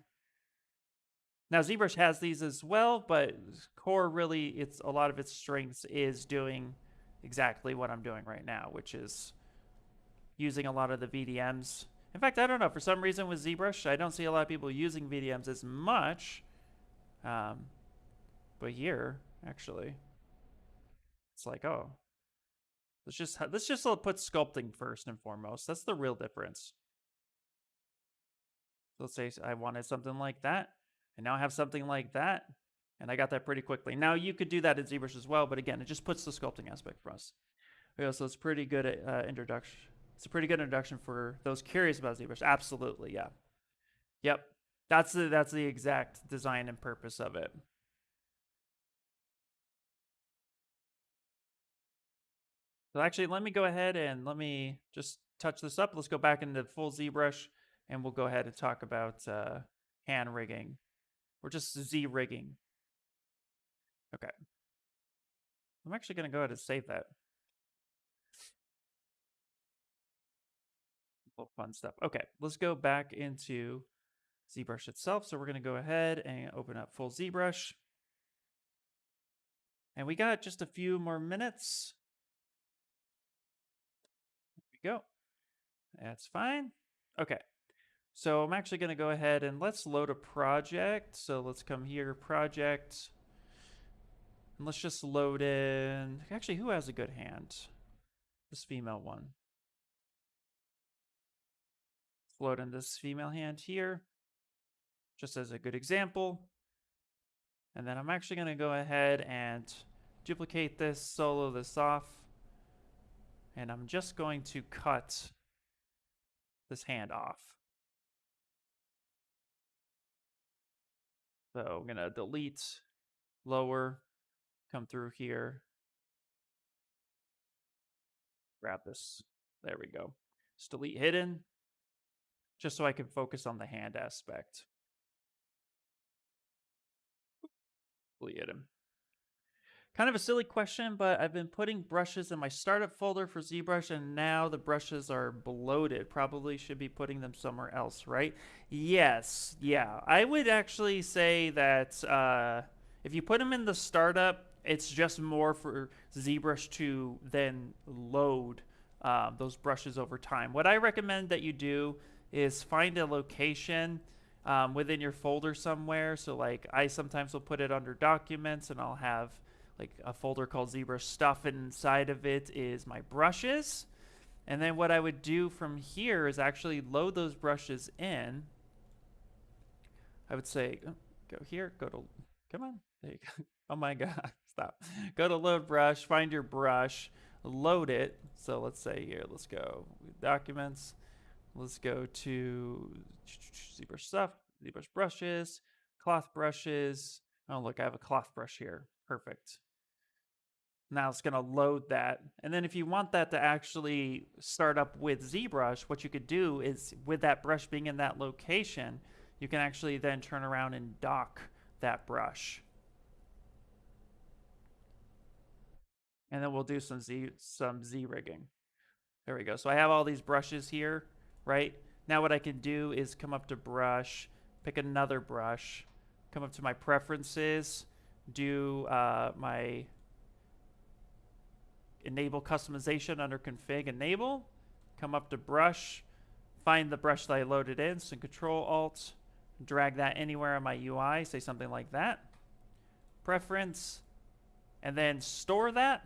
Now ZBrush has these as well, but core really, it's a lot of its strengths is doing exactly what I'm doing right now, which is using a lot of the VDMs. In fact, I don't know, for some reason with ZBrush, I don't see a lot of people using VDMs as much. But here, actually, it's like, oh, let's just put sculpting first and foremost. That's the real difference. So let's say I wanted something like that, and now I have something like that, and I got that pretty quickly. Now you could do that in ZBrush as well, but again, it just puts the sculpting aspect for us. Yeah, so it's pretty good introduction. It's a pretty good introduction for those curious about ZBrush. Absolutely, yeah. Yep, that's the exact design and purpose of it. So actually, let me go ahead and let me just touch this up. Let's go back into full ZBrush, and we'll go ahead and talk about hand rigging, or just Z rigging. Okay. I'm actually going to go ahead and save that. Little fun stuff. Okay, let's go back into ZBrush itself. So we're going to go ahead and open up full ZBrush. And we got just a few more minutes. There we go. That's fine. Okay. So I'm actually going to go ahead and let's load a project. So let's come here, project. And let's just load in. Actually, who has a good hand? This female one. Let's load in this female hand here, just as a good example. And then I'm actually going to go ahead and duplicate this, solo this off. And I'm just going to cut this hand off. So I'm going to delete, lower, come through here, grab this. There we go. Just delete hidden, just so I can focus on the hand aspect. Delete hidden. Kind of a silly question, but I've been putting brushes in my startup folder for ZBrush, and now the brushes are bloated. Probably should be putting them somewhere else, right? Yes, yeah. I would actually say that if you put them in the startup, it's just more for ZBrush to then load those brushes over time. What I recommend that you do is find a location within your folder somewhere. So like I sometimes will put it under documents, and I'll have like a folder called ZBrush stuff, and inside of it is my brushes. And then what I would do from here is actually load those brushes in. I would say, oh, go here, go to, come on, there you go. Oh my God, stop. Go to load brush, find your brush, load it. So let's say here, let's go documents. Let's go to ZBrush stuff, ZBrush brushes, cloth brushes. Oh, look, I have a cloth brush here. Perfect. Now it's going to load that. And then if you want that to actually start up with ZBrush, what you could do is with that brush being in that location, you can actually then turn around and dock that brush. And then we'll do some Z rigging. There we go. So I have all these brushes here, right? Now what I can do is come up to brush, pick another brush, come up to my preferences, do my enable customization under config enable, come up to brush, find the brush that I loaded in, so Control Alt, drag that anywhere on my UI, say something like that, preference, and then store that,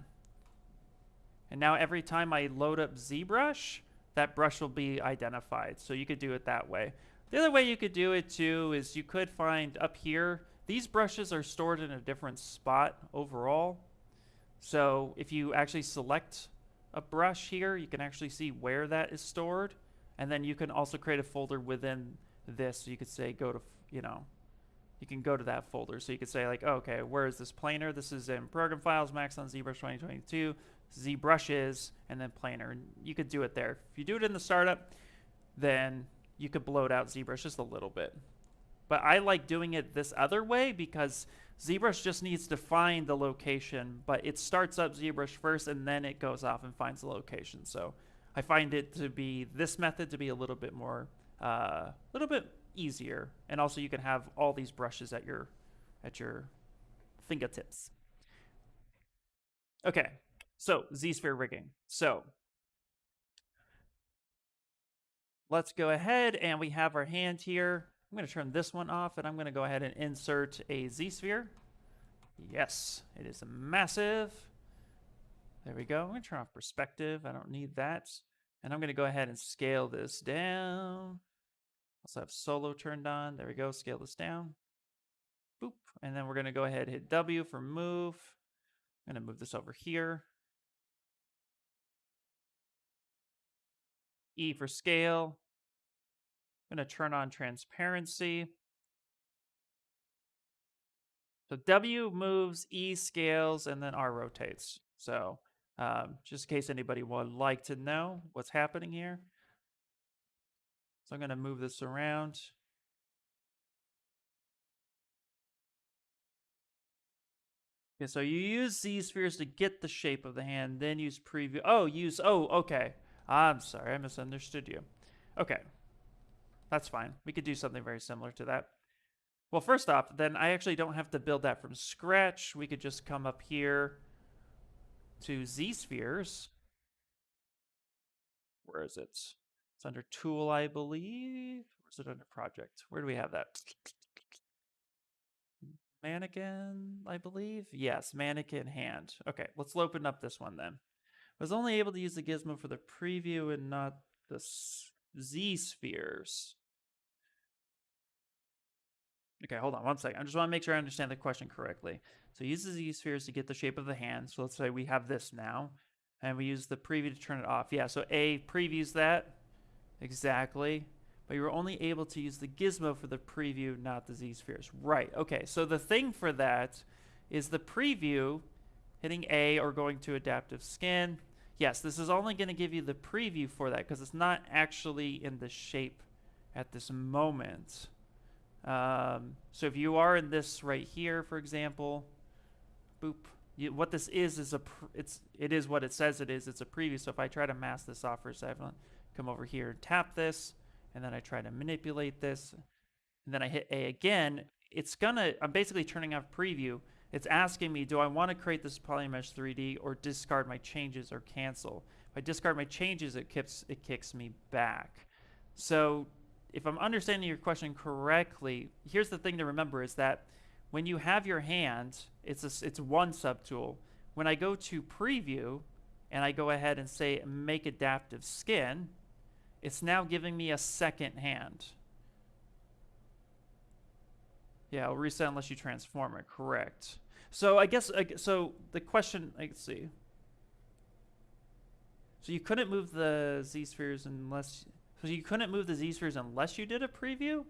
And now every time I load up ZBrush, that brush will be identified. So you could do it that way. The other way you could do it too is you could find up here, these brushes are stored in a different spot overall. So if you actually select a brush here, you can actually see where that is stored. And then you can also create a folder within this. So you could say go to, you know, you can go to that folder. So you could say like, oh, okay, where is this planar? This is in program files, Maxon ZBrush 2022, ZBrushes, and then planar. And you could do it there. If you do it in the startup, then you could bloat out ZBrush just a little bit. But I like doing it this other way because ZBrush just needs to find the location, but it starts up ZBrush first and then it goes off and finds the location. So I find it to be this method to be a little bit more, little bit easier, and also you can have all these brushes at your fingertips. Okay, so Z-sphere rigging. So let's go ahead and we have our hand here. I'm going to turn this one off and I'm going to go ahead and insert a Z-sphere. Yes, it is massive. There we go. I'm going to turn off perspective. I don't need that. And I'm going to go ahead and scale this down. Also have solo turned on. There we go. Scale this down. Boop. And then we're going to go ahead and hit W for move. I'm going to move this over here. E for scale. I'm going to turn on transparency. So W moves, E scales, and then R rotates. So just in case anybody would like to know what's happening here. So I'm going to move this around. Okay, so you use Z-spheres to get the shape of the hand, then use preview. Oh, okay. I'm sorry, I misunderstood you. Okay, that's fine. We could do something very similar to that. Well, first off, then I actually don't have to build that from scratch. We could just come up here to Z-spheres. Where is it? It's under tool, I believe. Or is it under project? Where do we have that? Mannequin, I believe. Yes, mannequin hand. Okay, let's open up this one then. I was only able to use the gizmo for the preview and not the Z-spheres. Okay, hold on one second. I just want to make sure I understand the question correctly. So use the Z-spheres to get the shape of the hand. So let's say we have this now. And we use the preview to turn it off. Yeah, so A previews that. Exactly. But you were only able to use the gizmo for the preview, not the Z-spheres. Right, okay. So the thing for that is the preview, hitting A or going to adaptive skin. Yes, this is only going to give you the preview for that because it's not actually in the shape at this moment. So if you are in this right here, for example, boop, what this is it is what it says it is. It's a preview. So if I try to mask this off for a second, come over here and tap this, and then I try to manipulate this, and then I hit A again, I'm basically turning off preview. It's asking me, do I want to create this polymesh 3D or discard my changes or cancel? If I discard my changes, it kicks me back. So if I'm understanding your question correctly, here's the thing to remember is that when you have your hand, it's one subtool. When I go to preview and I go ahead and say make adaptive skin, it's now giving me a second hand. Yeah, I'll reset unless you transform it. Correct. So I guess so. The question, let's see. So you couldn't move the Z-spheres unless. So you couldn't move the Z-spheres unless you did a preview.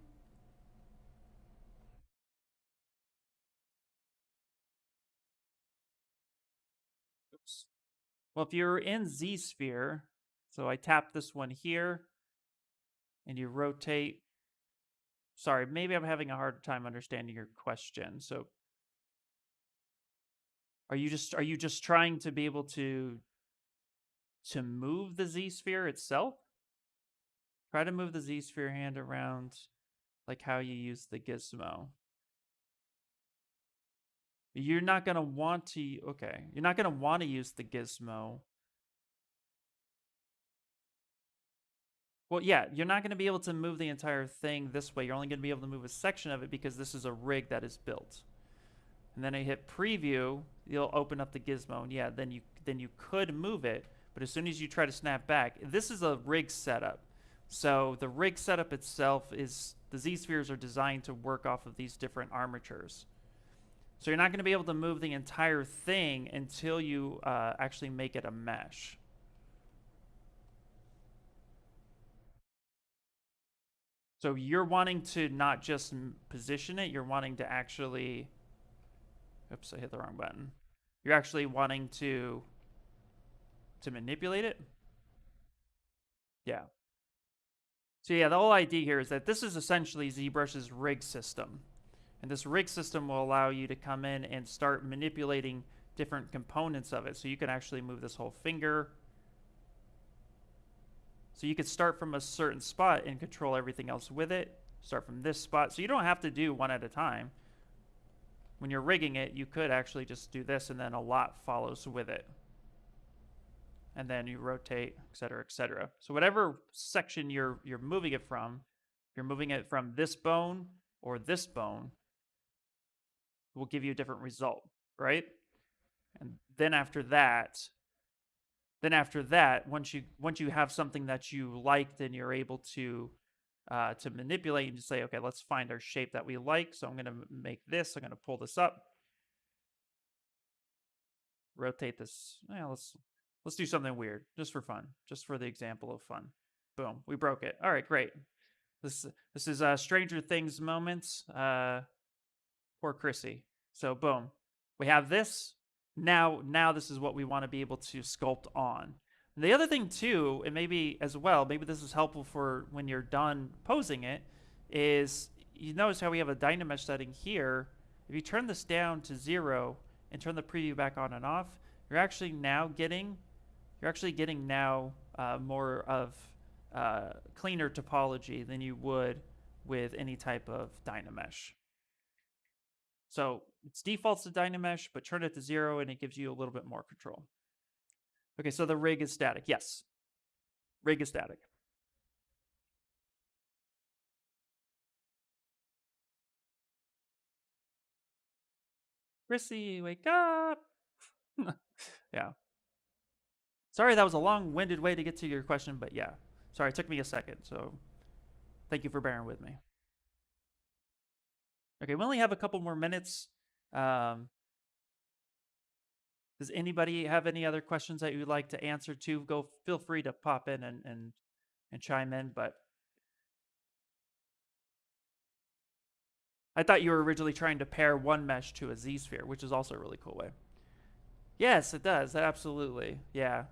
Oops. Well, if you're in Z-sphere, so I tap this one here, and you rotate. Sorry, maybe I'm having a hard time understanding your question. So are you just trying to be able to move the Z-sphere itself? Try to move the Z-sphere hand around like how you use the gizmo. You're not going to want to, okay, you're not going to want to use the gizmo. Well, yeah, you're not going to be able to move the entire thing this way. You're only going to be able to move a section of it because this is a rig that is built. and then I hit preview, you'll open up the gizmo, and yeah, then you could move it, but as soon as you try to snap back, this is a rig setup. So the rig setup itself is the Z-spheres are designed to work off of these different armatures. So you're not going to be able to move the entire thing until you actually make it a mesh. So you're wanting to not just position it, you're wanting to actually, oops, I hit the wrong button. You're actually wanting to manipulate it. Yeah. So yeah, the whole idea here is that this is essentially ZBrush's rig system. And this rig system will allow you to come in and start manipulating different components of it. So you can actually move this whole finger. So you could start from a certain spot and control everything else with it. Start from this spot. So you don't have to do one at a time. When you're rigging it, you could actually just do this and then a lot follows with it. And then you rotate, et cetera, et cetera. So whatever section you're moving it from, if you're moving it from this bone or this bone, will give you a different result, right? And then after that, once you have something that you like, then you're able to manipulate and just say, okay, let's find our shape that we like. So I'm going to make this. I'm going to pull this up, rotate this. Yeah, let's do something weird just for fun, just for the example of fun. Boom, we broke it. All right, great. This is Stranger Things moments. Poor Chrissy. So boom, we have this. Now this is what we want to be able to sculpt on. And the other thing too, and maybe as well, maybe this is helpful for when you're done posing it, is you notice how we have a Dynamesh setting here. If you turn this down to 0 and turn the preview back on and off, you're actually getting now more of cleaner topology than you would with any type of Dynamesh. So it's defaults to Dynamesh, but turn it to 0 and it gives you a little bit more control. Okay, so the rig is static. Yes, rig is static. Chrissy, wake up. Yeah. Sorry, that was a long-winded way to get to your question, but yeah. Sorry, it took me a second, so thank you for bearing with me. Okay, we only have a couple more minutes. Does anybody have any other questions that you'd like to answer to? Feel free to pop in and chime in, but I thought you were originally trying to pair one mesh to a Z-sphere, which is also a really cool way. Yes, it does. Absolutely. Yeah.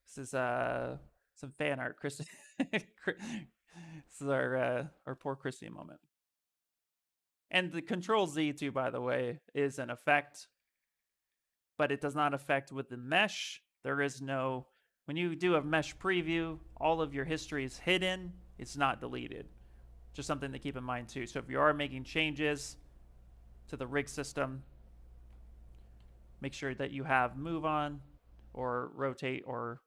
This is some fan art, Chris. This is our poor Chrissy moment. And the Control Z too, by the way, is an effect, but it does not affect with the mesh. There is no, when you do a mesh preview, all of your history is hidden. It's not deleted. Just something to keep in mind too. So if you are making changes to the rig system, make sure that you have move on or rotate or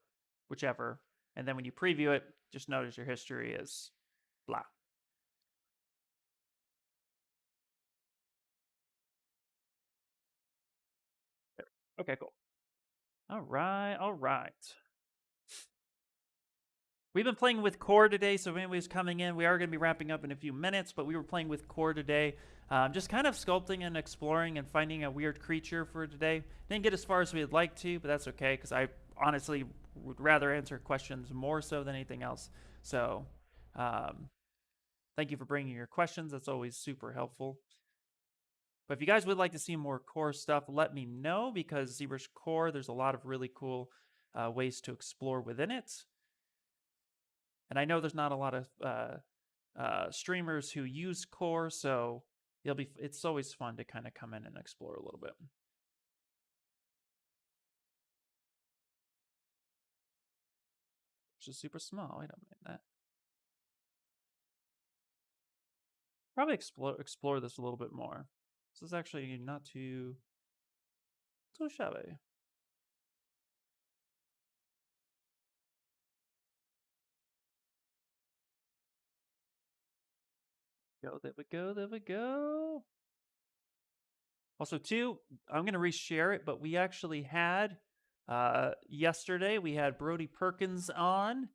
whichever. And then when you preview it, just notice your history is blah. Okay, cool. All right, all right. We've been playing with core today, so if anybody's coming in, we are going to be wrapping up in a few minutes, but we were playing with core today. Just kind of sculpting and exploring and finding a weird creature for today. Didn't get as far as we'd like to, but that's okay, because I honestly would rather answer questions more so than anything else. So thank you for bringing your questions. That's always super helpful. But if you guys would like to see more core stuff, let me know, because ZBrush Core, there's a lot of really cool ways to explore within it. And I know there's not a lot of streamers who use core, so it's always fun to kind of come in and explore a little bit. Which is super small. I don't mean that. Probably explore this a little bit more. This is actually not too shabby. Go, there we go, there we go. Also, too, I'm going to reshare it, but we actually had yesterday, we had Brody Perkins on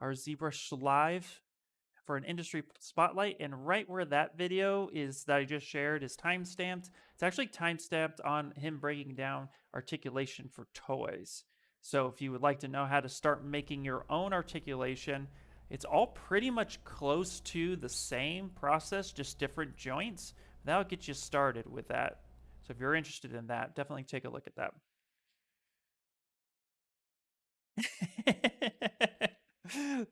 our ZBrush Live for an industry spotlight, and right where that video is that I just shared is timestamped. It's actually timestamped on him breaking down articulation for toys. So if you would like to know how to start making your own articulation, it's all pretty much close to the same process, just different joints. That'll get you started with that. So if you're interested in that, definitely take a look at that.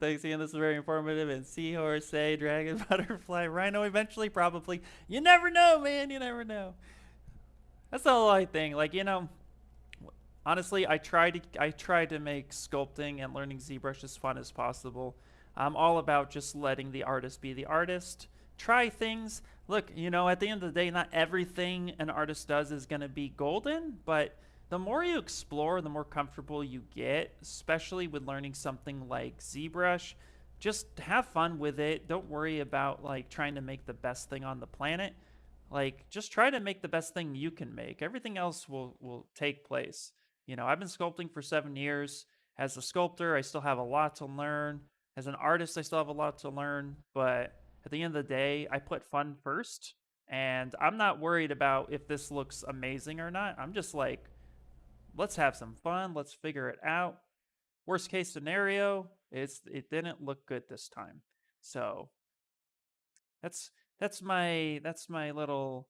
Thanks, Ian. This is very informative. And seahorse, say, dragon, butterfly, rhino, eventually, probably. You never know, man. You never know. That's the whole thing. Like, honestly, I try to make sculpting and learning ZBrush as fun as possible. I'm all about just letting the artist be the artist. Try things. Look, at the end of the day, not everything an artist does is going to be golden, but the more you explore, the more comfortable you get, especially with learning something like ZBrush. Just have fun with it. Don't worry about like trying to make the best thing on the planet. Like just try to make the best thing you can make. Everything else will take place. I've been sculpting for 7 years. As a sculptor, I still have a lot to learn. As an artist, I still have a lot to learn, but at the end of the day, I put fun first, and I'm not worried about if this looks amazing or not. I'm just like, let's have some fun. Let's figure it out. Worst case scenario is it didn't look good this time. So that's that's my little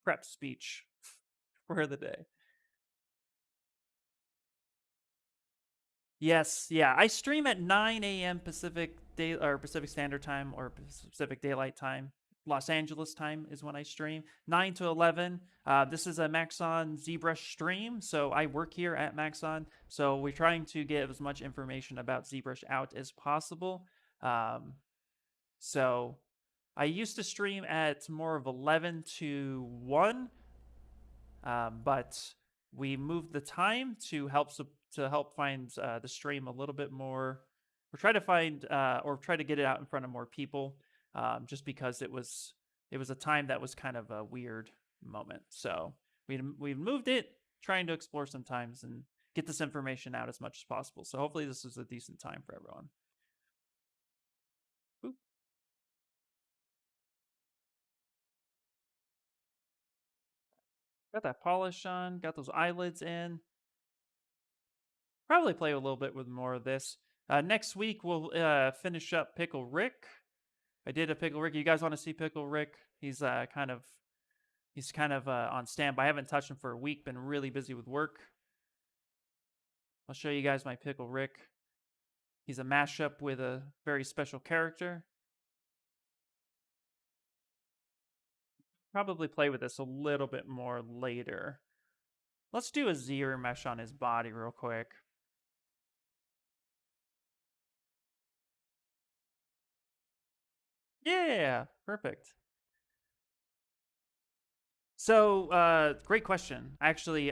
prep speech for the day. Yes, yeah. I stream at 9 a.m. Pacific day or Pacific Standard Time or Pacific Daylight Time. Los Angeles time is when I stream. 9 to 11. This is a Maxon ZBrush stream. So I work here at Maxon. So we're trying to get as much information about ZBrush out as possible. Um, so I used to stream at more of 11 to 1, but we moved the time to help find the stream a little bit more. We're trying to find or try to get it out in front of more people, just because it was a time that was kind of a weird moment. So we moved it, trying to explore sometimes and get this information out as much as possible. So hopefully this is a decent time for everyone. Boop. Got that polish on, got those eyelids in. Probably play a little bit with more of this. Next week we'll finish up Pickle Rick. I did a Pickle Rick. You guys want to see Pickle Rick? He's kind of on standby. I haven't touched him for a week. Been really busy with work. I'll show you guys my Pickle Rick. He's a mashup with a very special character. Probably play with this a little bit more later. Let's do a Z mesh on his body real quick. Yeah, perfect. So, great question. Actually,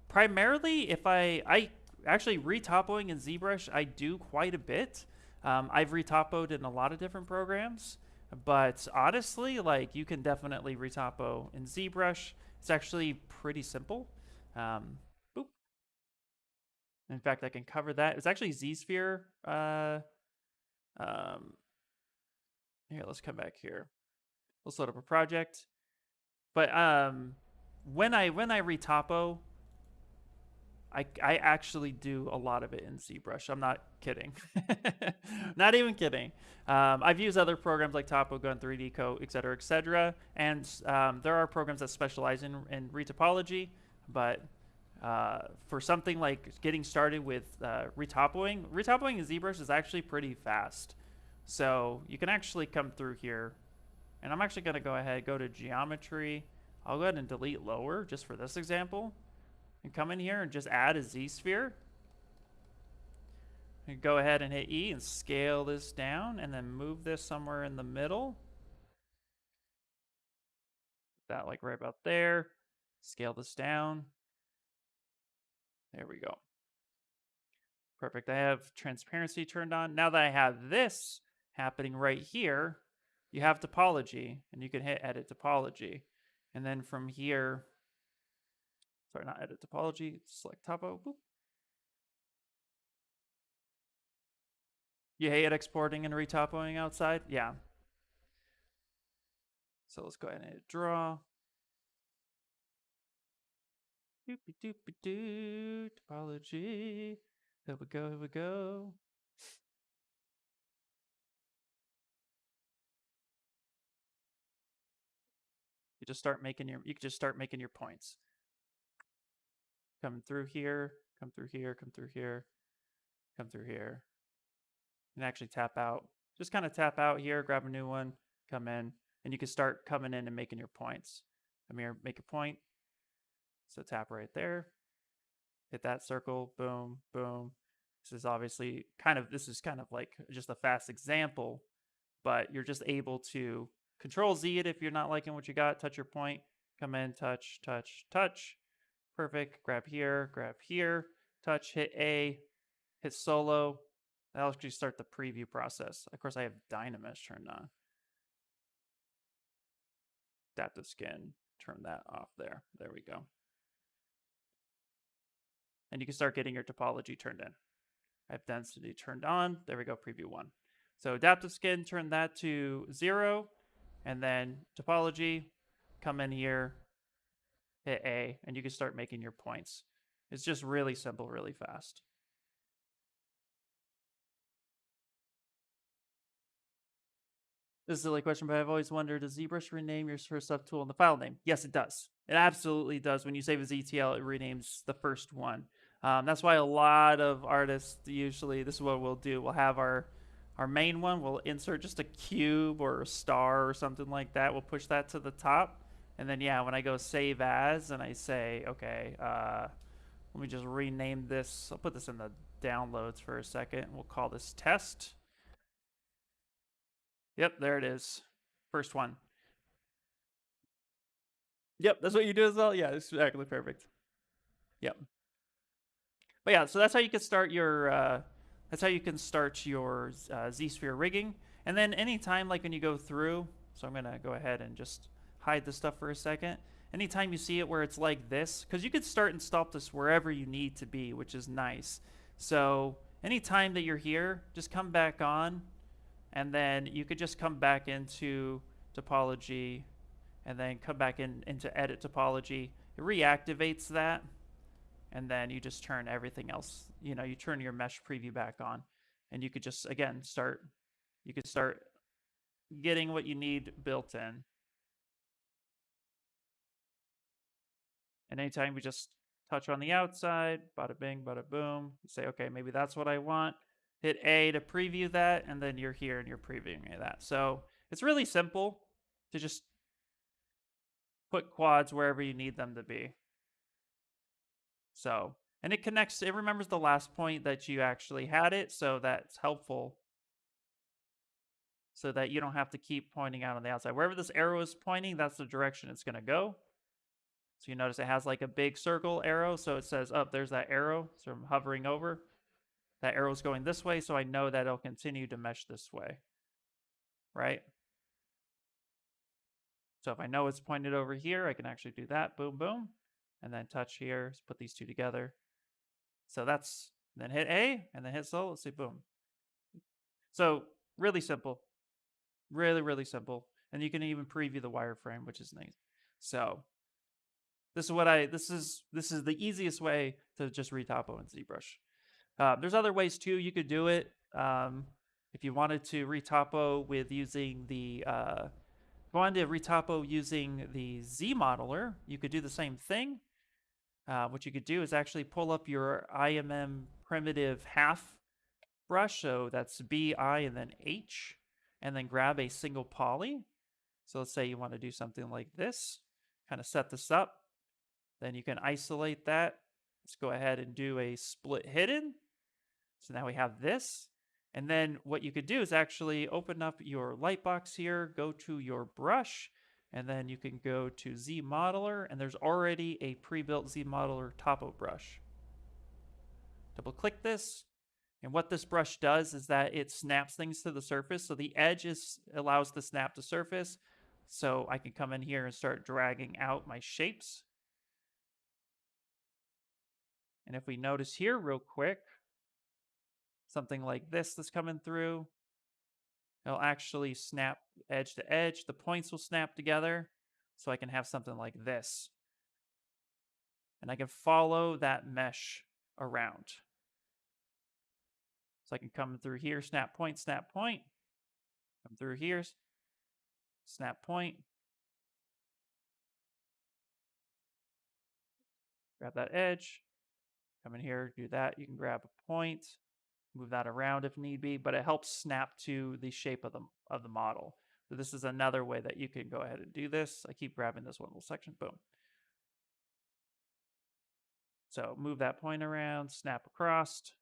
primarily, if I actually retopoing in ZBrush, I do quite a bit. I've retopoed in a lot of different programs, but honestly, like you can definitely retopo in ZBrush. It's actually pretty simple. Boop. In fact, I can cover that. It's actually ZSphere. Um, Here, let's come back here. Let's load up a project. But when I retopo, I actually do a lot of it in ZBrush. I'm not kidding. Not even kidding. I've used other programs like TopoGun, 3D Co, etc., and there are programs that specialize in retopology. But for something like getting started with retopoing in ZBrush is actually pretty fast. So you can actually come through here, and I'm actually going to go to geometry. I'll go ahead and delete lower just for this example, and come in here and just add a Z-sphere. And go ahead and hit E and scale this down, and then move this somewhere in the middle. That like right about there. Scale this down. There we go. Perfect. I have transparency turned on. Now that I have this happening right here, you have topology, and you can hit edit topology. And then from here, sorry, not edit topology, select topo. Boop. You hate exporting and retopoing outside? Yeah. So let's go ahead and hit draw. Doopy doopy doo, topology. Here we go, here we go. You just start making your, you can just start making your points. Come through here, come through here, come through here, come through here. And actually tap out. Just kind of tap out here, grab a new one, come in, and you can start coming in and making your points. Come here, make a point. So tap right there. Hit that circle, boom, boom. This is obviously this is kind of like just a fast example, but you're just able to control Z it if you're not liking what you got, touch your point, come in, touch, touch, touch. Perfect. Grab here, touch, hit A, hit solo. That'll actually start the preview process. Of course, I have Dynamesh turned on. Adaptive skin, turn that off there. There we go. And you can start getting your topology turned in. I have density turned on. There we go, preview 1. So adaptive skin, turn that to 0. And then topology, come in here, hit A, and you can start making your points. It's just really simple, really fast. This is a silly question, but I've always wondered, does ZBrush rename your first subtool in the file name? Yes, it does. It absolutely does. When you save as ETL, it renames the first one. That's why a lot of artists usually, this is what we'll do. We'll have our main one. We'll insert just a cube or a star or something like that. We'll push that to the top. And then, yeah, when I go save as and I say, okay, let me just rename this. I'll put this in the downloads for a second. We'll call this test. Yep, there it is. First one. Yep, that's what you do as well? Yeah, it's exactly perfect. Yep. But yeah, so that's how you can start your Z-sphere rigging. And then anytime, like when you go through, so I'm gonna go ahead and just hide this stuff for a second. Anytime you see it where it's like this, because you could start and stop this wherever you need to be, which is nice. So anytime that you're here, just come back on, and then you could just come back into topology, and then come back into edit topology. It reactivates that, and then you just turn everything else. You turn your mesh preview back on, and you could just again start. You could start getting what you need built in. And anytime we just touch on the outside, bada bing, bada boom, you say, okay, maybe that's what I want. Hit A to preview that, and then you're here and you're previewing that. So it's really simple to just put quads wherever you need them to be. So, and it connects, it remembers the last point that you actually had it, so that's helpful so that you don't have to keep pointing out on the outside. Wherever this arrow is pointing, that's the direction it's going to go. So you notice it has like a big circle arrow, so it says, oh, there's that arrow. So I'm hovering over. That arrow's going this way, so I know that it'll continue to mesh this way, right? So if I know it's pointed over here, I can actually do that, boom, boom, and then touch here, put these two together. So that's, then hit A, and then hit solo, let's see, boom. So really simple, really, really simple. And you can even preview the wireframe, which is nice. So this is the easiest way to just retopo in ZBrush. There's other ways too you could do it. If you wanted to retopo with using the Z modeler, you could do the same thing. What you could do is actually pull up your IMM primitive half brush. So that's B, I, and then H, and then grab a single poly. So let's say you want to do something like this, kind of set this up. Then you can isolate that. Let's go ahead and do a split hidden. So now we have this. And then what you could do is actually open up your lightbox here, go to your brush, and then you can go to Z Modeler, and there's already a pre-built Z Modeler topo brush. Double click this, and what this brush does is that it snaps things to the surface. So the edge allows the snap to surface. So I can come in here and start dragging out my shapes. And if we notice here real quick, something like this that's coming through, it'll actually snap edge to edge. The points will snap together. So I can have something like this. And I can follow that mesh around. So I can come through here, snap point, come through here, snap point, grab that edge, come in here, do that. You can grab a point, move that around if need be, but it helps snap to the shape of the model. So this is another way that you can go ahead and do this. I keep grabbing this one little section, boom. So move that point around, snap across.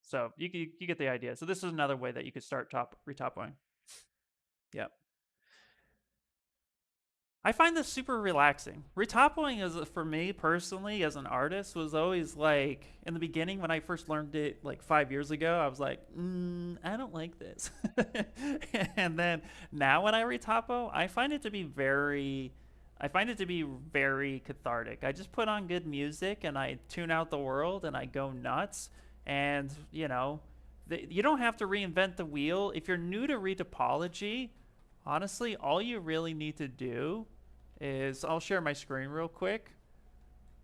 So you get the idea. So this is another way that you could start retopoing. Yep. I find this super relaxing. Retopoing is, for me personally, as an artist, was always like, in the beginning when I first learned it like 5 years ago, I was like, I don't like this. And then now when I retopo, I find it to be very cathartic. I just put on good music and I tune out the world and I go nuts. And, you don't have to reinvent the wheel. If you're new to retopology, honestly, all you really need to do is, I'll share my screen real quick,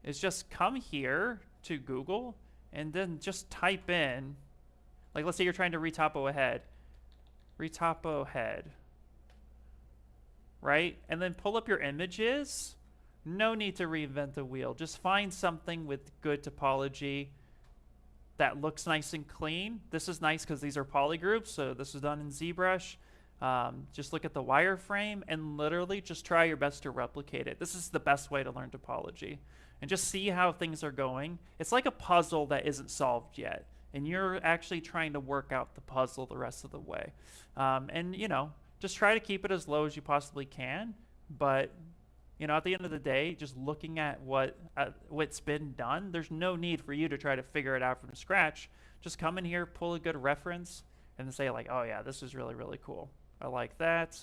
is just come here to Google and then just type in, like let's say you're trying to retopo head, right? And then pull up your images. No need to reinvent the wheel. Just find something with good topology that looks nice and clean. This is nice because these are polygroups, so this is done in ZBrush. Just look at the wireframe and literally just try your best to replicate it. This is the best way to learn topology. And just see how things are going. It's like a puzzle that isn't solved yet. And you're actually trying to work out the puzzle the rest of the way. And, just try to keep it as low as you possibly can. But, at the end of the day, just looking at what's been done, there's no need for you to try to figure it out from scratch. Just come in here, pull a good reference, and then say like, oh yeah, this is really, really cool. I like that.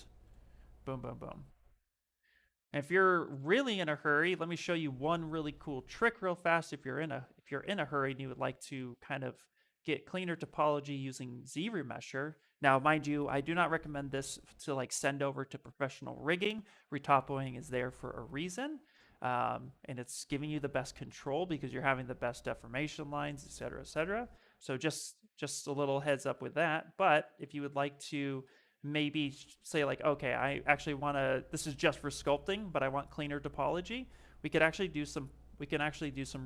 Boom, boom, boom. And if you're really in a hurry, let me show you one really cool trick real fast. If you're in a hurry and you would like to kind of get cleaner topology using ZRemesher. Now, mind you, I do not recommend this to like send over to professional rigging. Retopoing is there for a reason. And it's giving you the best control because you're having the best deformation lines, et cetera. So just a little heads up with that. But if you would like to maybe say like, okay, I actually want to, this is just for sculpting, but I want cleaner topology, we can actually do some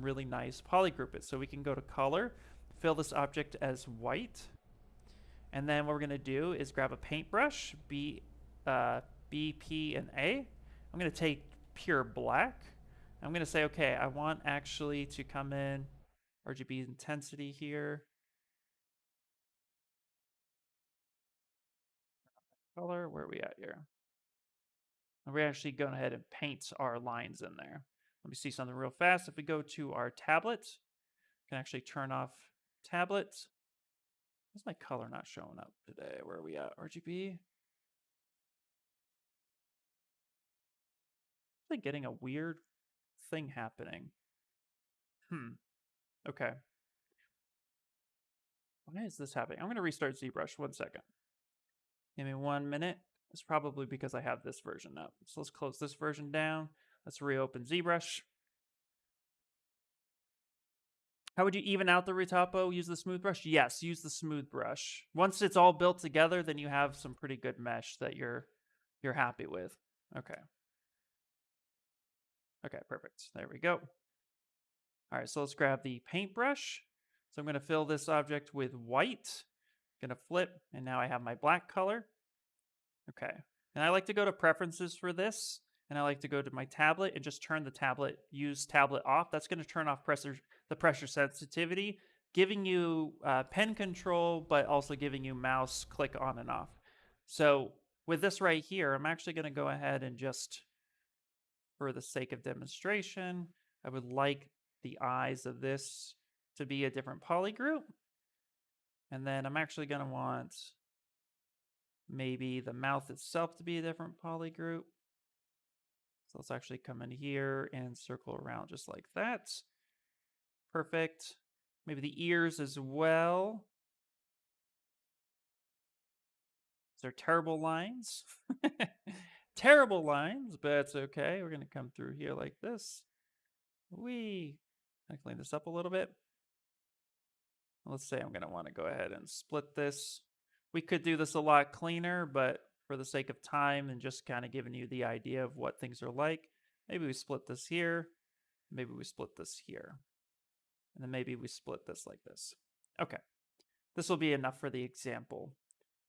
really nice polygroup it. So we can go to color, fill this object as white, and then what we're going to do is grab a paintbrush, B, P, and A. I'm going to take pure black. I'm going to say, okay, I want actually to come in RGB intensity here. Color, where are we at here? And we're actually going ahead and paint our lines in there. Let me see something real fast. If we go to our tablet, we can actually turn off tablet. Why's my color not showing up today? Where are we at? RGB? Like getting a weird thing happening. Okay. Why is this happening? I'm going to restart ZBrush. 1 second. Give me 1 minute. It's probably because I have this version up. So let's close this version down. Let's reopen ZBrush. How would you even out the retopo? Use the smooth brush? Yes, use the smooth brush. Once it's all built together, then you have some pretty good mesh that you're happy with. Okay. Okay, perfect. There we go. All right, so let's grab the paintbrush. So I'm going to fill this object with white. Going to flip, and now I have my black color. Okay. And I like to go to preferences for this, and I like to go to my tablet and just turn the tablet, use tablet off. That's going to turn off the pressure sensitivity, giving you pen control, but also giving you mouse click on and off. So with this right here, I'm actually going to go ahead and just, for the sake of demonstration, I would like the eyes of this to be a different polygroup. And then I'm actually going to want maybe the mouth itself to be a different poly group. So let's actually come in here and circle around just like that. Perfect. Maybe the ears as well. They're terrible lines. Terrible lines, but it's okay. We're going to come through here like this. I clean this up a little bit. Let's say I'm going to want to go ahead and split this. We could do this a lot cleaner, but for the sake of time and just kind of giving you the idea of what things are like, maybe we split this here. Maybe we split this here. And then maybe we split this like this. Okay. This will be enough for the example,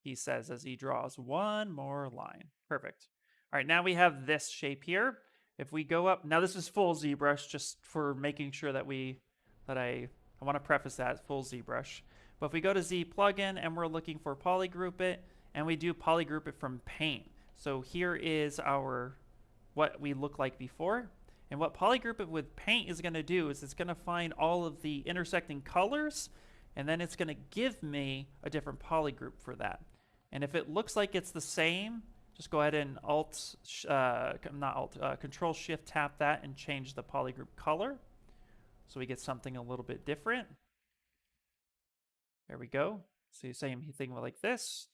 he says as he draws one more line. Perfect. All right, now we have this shape here. If we go up, now this is full ZBrush, just for making sure that I want to preface that, full ZBrush. But if we go to Z plugin and we're looking for polygroup it, and we do polygroup it from paint. So here is what we look like before. And what polygroup it with paint is going to do is it's going to find all of the intersecting colors, and then it's going to give me a different polygroup for that. And if it looks like it's the same, just go ahead and Control Shift tap that and change the polygroup color. So we get something a little bit different. There we go. So same thing like this.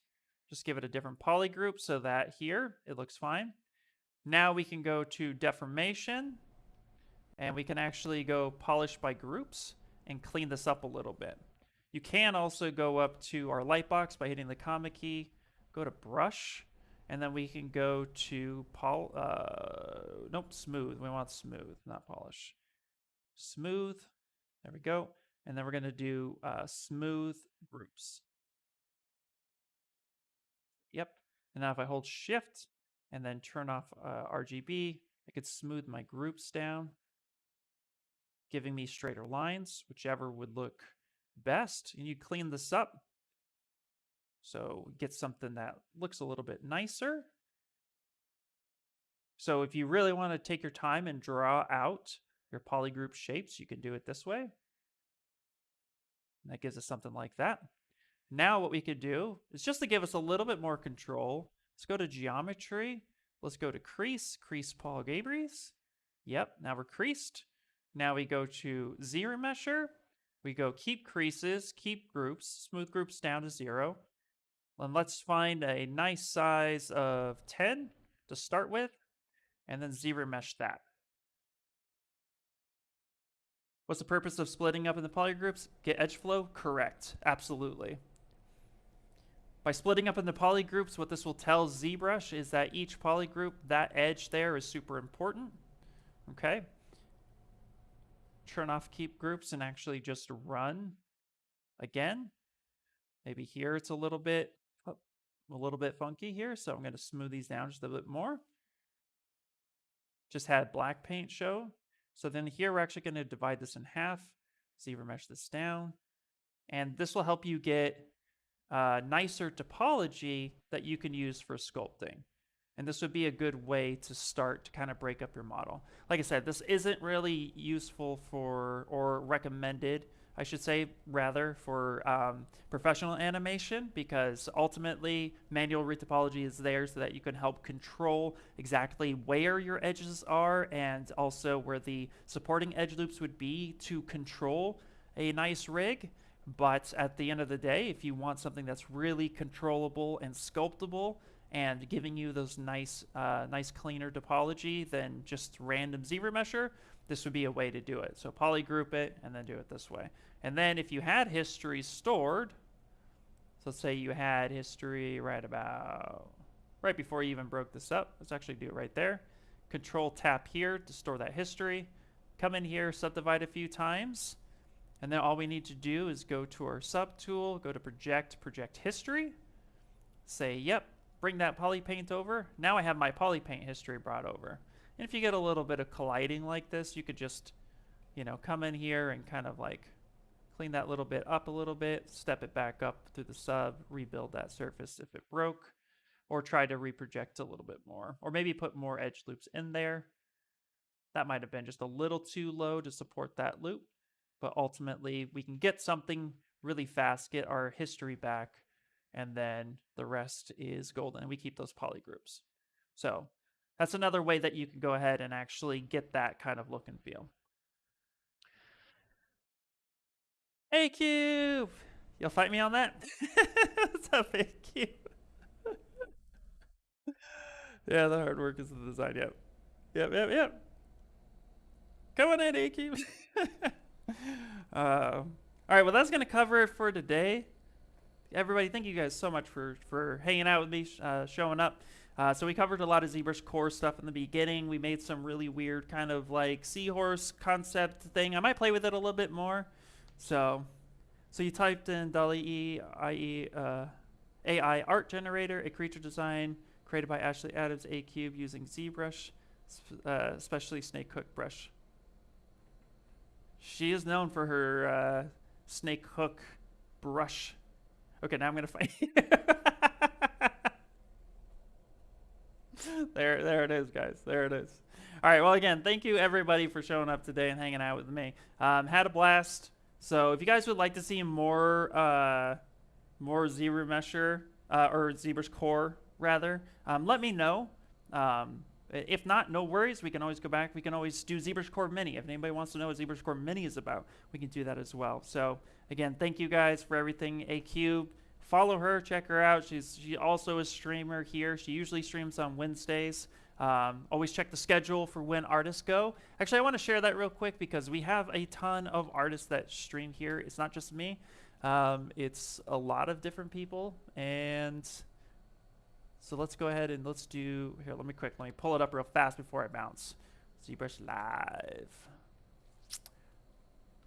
Just give it a different polygroup so that here it looks fine. Now we can go to deformation, and we can actually go polish by groups and clean this up a little bit. You can also go up to our lightbox by hitting the comma key, go to brush, and then we can go to smooth. We want smooth, not polish. Smooth. There we go. And then we're going to do smooth groups. Yep. And now if I hold shift and then turn off RGB, I could smooth my groups down, giving me straighter lines, whichever would look best. And you clean this up so get something that looks a little bit nicer. So if you really want to take your time and draw out your polygroup shapes, you can do it this way. And that gives us something like that. Now what we could do is, just to give us a little bit more control, let's go to geometry. Let's go to crease polygabries. Yep, now we're creased. Now we go to ZRemesher. We go keep creases, keep groups, smooth groups down to 0. And let's find a nice size of 10 to start with, and then ZRemesh that. What's the purpose of splitting up in the polygroups? Get edge flow? Correct. Absolutely. By splitting up in the polygroups, what this will tell ZBrush is that each polygroup, that edge there is super important. Okay. Turn off keep groups and actually just run again. Maybe here it's a little bit funky here, so I'm going to smooth these down just a bit more. Just had black paint show. So then here we're actually going to divide this in half. ZRemesh this down. And this will help you get nicer topology that you can use for sculpting. And this would be a good way to start to kind of break up your model. Like I said, this isn't really useful for, or recommended, I should say, rather, for professional animation, because ultimately manual retopology is there so that you can help control exactly where your edges are and also where the supporting edge loops would be to control a nice rig. But at the end of the day, if you want something that's really controllable and sculptable and giving you those nice cleaner topology than just random ZRemesher, this would be a way to do it. So polygroup it and then do it this way. And then if you had history stored, so let's say you had history right before you even broke this up. Let's actually do it right there. Control tap here to store that history. Come in here, subdivide a few times. And then all we need to do is go to our subtool, go to project history. Say, yep, bring that poly paint over. Now I have my poly paint history brought over. And if you get a little bit of colliding like this, you could just, come in here and kind of like clean that little bit up a little bit, step it back up through the sub, rebuild that surface if it broke, or try to reproject a little bit more, or maybe put more edge loops in there. That might have been just a little too low to support that loop, but ultimately we can get something really fast, get our history back, and then the rest is golden, and we keep those poly groups. So that's another way that you can go ahead and actually get that kind of look and feel. Hey, Cube! You'll fight me on that? What's up, hey, Cube? Yeah, the hard work is the design. Yep. Yep. Come on in, AQ. All right, well, that's going to cover it for today. Everybody, thank you guys so much for hanging out with me, showing up. So we covered a lot of ZBrush core stuff in the beginning. We made some really weird kind of like Seahorse concept thing. I might play with it a little bit more. So you typed in DALL-E AI art generator, a creature design created by Ashley Adams A Cube using ZBrush, especially snake hook brush. She is known for her snake hook brush. Okay, now I'm gonna fight. There it is, guys. There it is. All right. Well, again, thank you everybody for showing up today and hanging out with me. Had a blast. So if you guys would like to see more ZBrush or ZBrush core rather, let me know. If not, no worries. We can always go back. We can always do ZBrush Core Mini. If anybody wants to know what ZBrush Core Mini is about, we can do that as well. So again, thank you guys for everything. A Cube, follow her, check her out. She also is a streamer here. She usually streams on Wednesdays. Always check the schedule for when artists go. Actually, I want to share that real quick because we have a ton of artists that stream here. It's not just me. It's a lot of different people, and so let's go ahead and let's do, here, let me pull it up real fast before I bounce. ZBrush Live.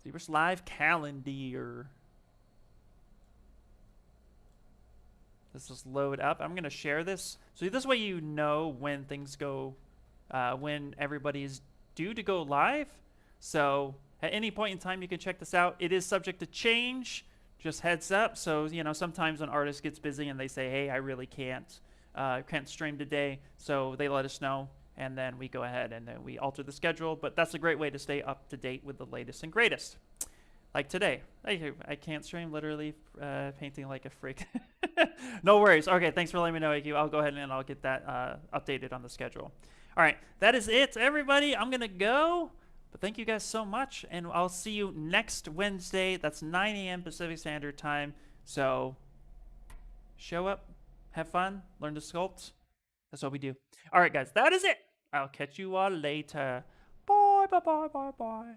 ZBrush Live calendar. Let's just load up. I'm going to share this. So this way you know when things go, when everybody is due to go live. So at any point in time, you can check this out. It is subject to change. Just heads up. So, you know, sometimes an artist gets busy and they say, hey, I really can't stream today, so they let us know, and then we go ahead and then we alter the schedule. But that's a great way to stay up to date with the latest and greatest. Like today, I can't stream, literally painting like a freak. No worries. Okay, thanks for letting me know, AQ. I'll go ahead and I'll get that updated on the schedule. All right, that is it, everybody. I'm gonna go, but thank you guys so much, and I'll see you next Wednesday. That's 9 a.m. Pacific Standard Time. So show up. Have fun, learn to sculpt. That's what we do. All right, guys, that is it. I'll catch you all later. Bye.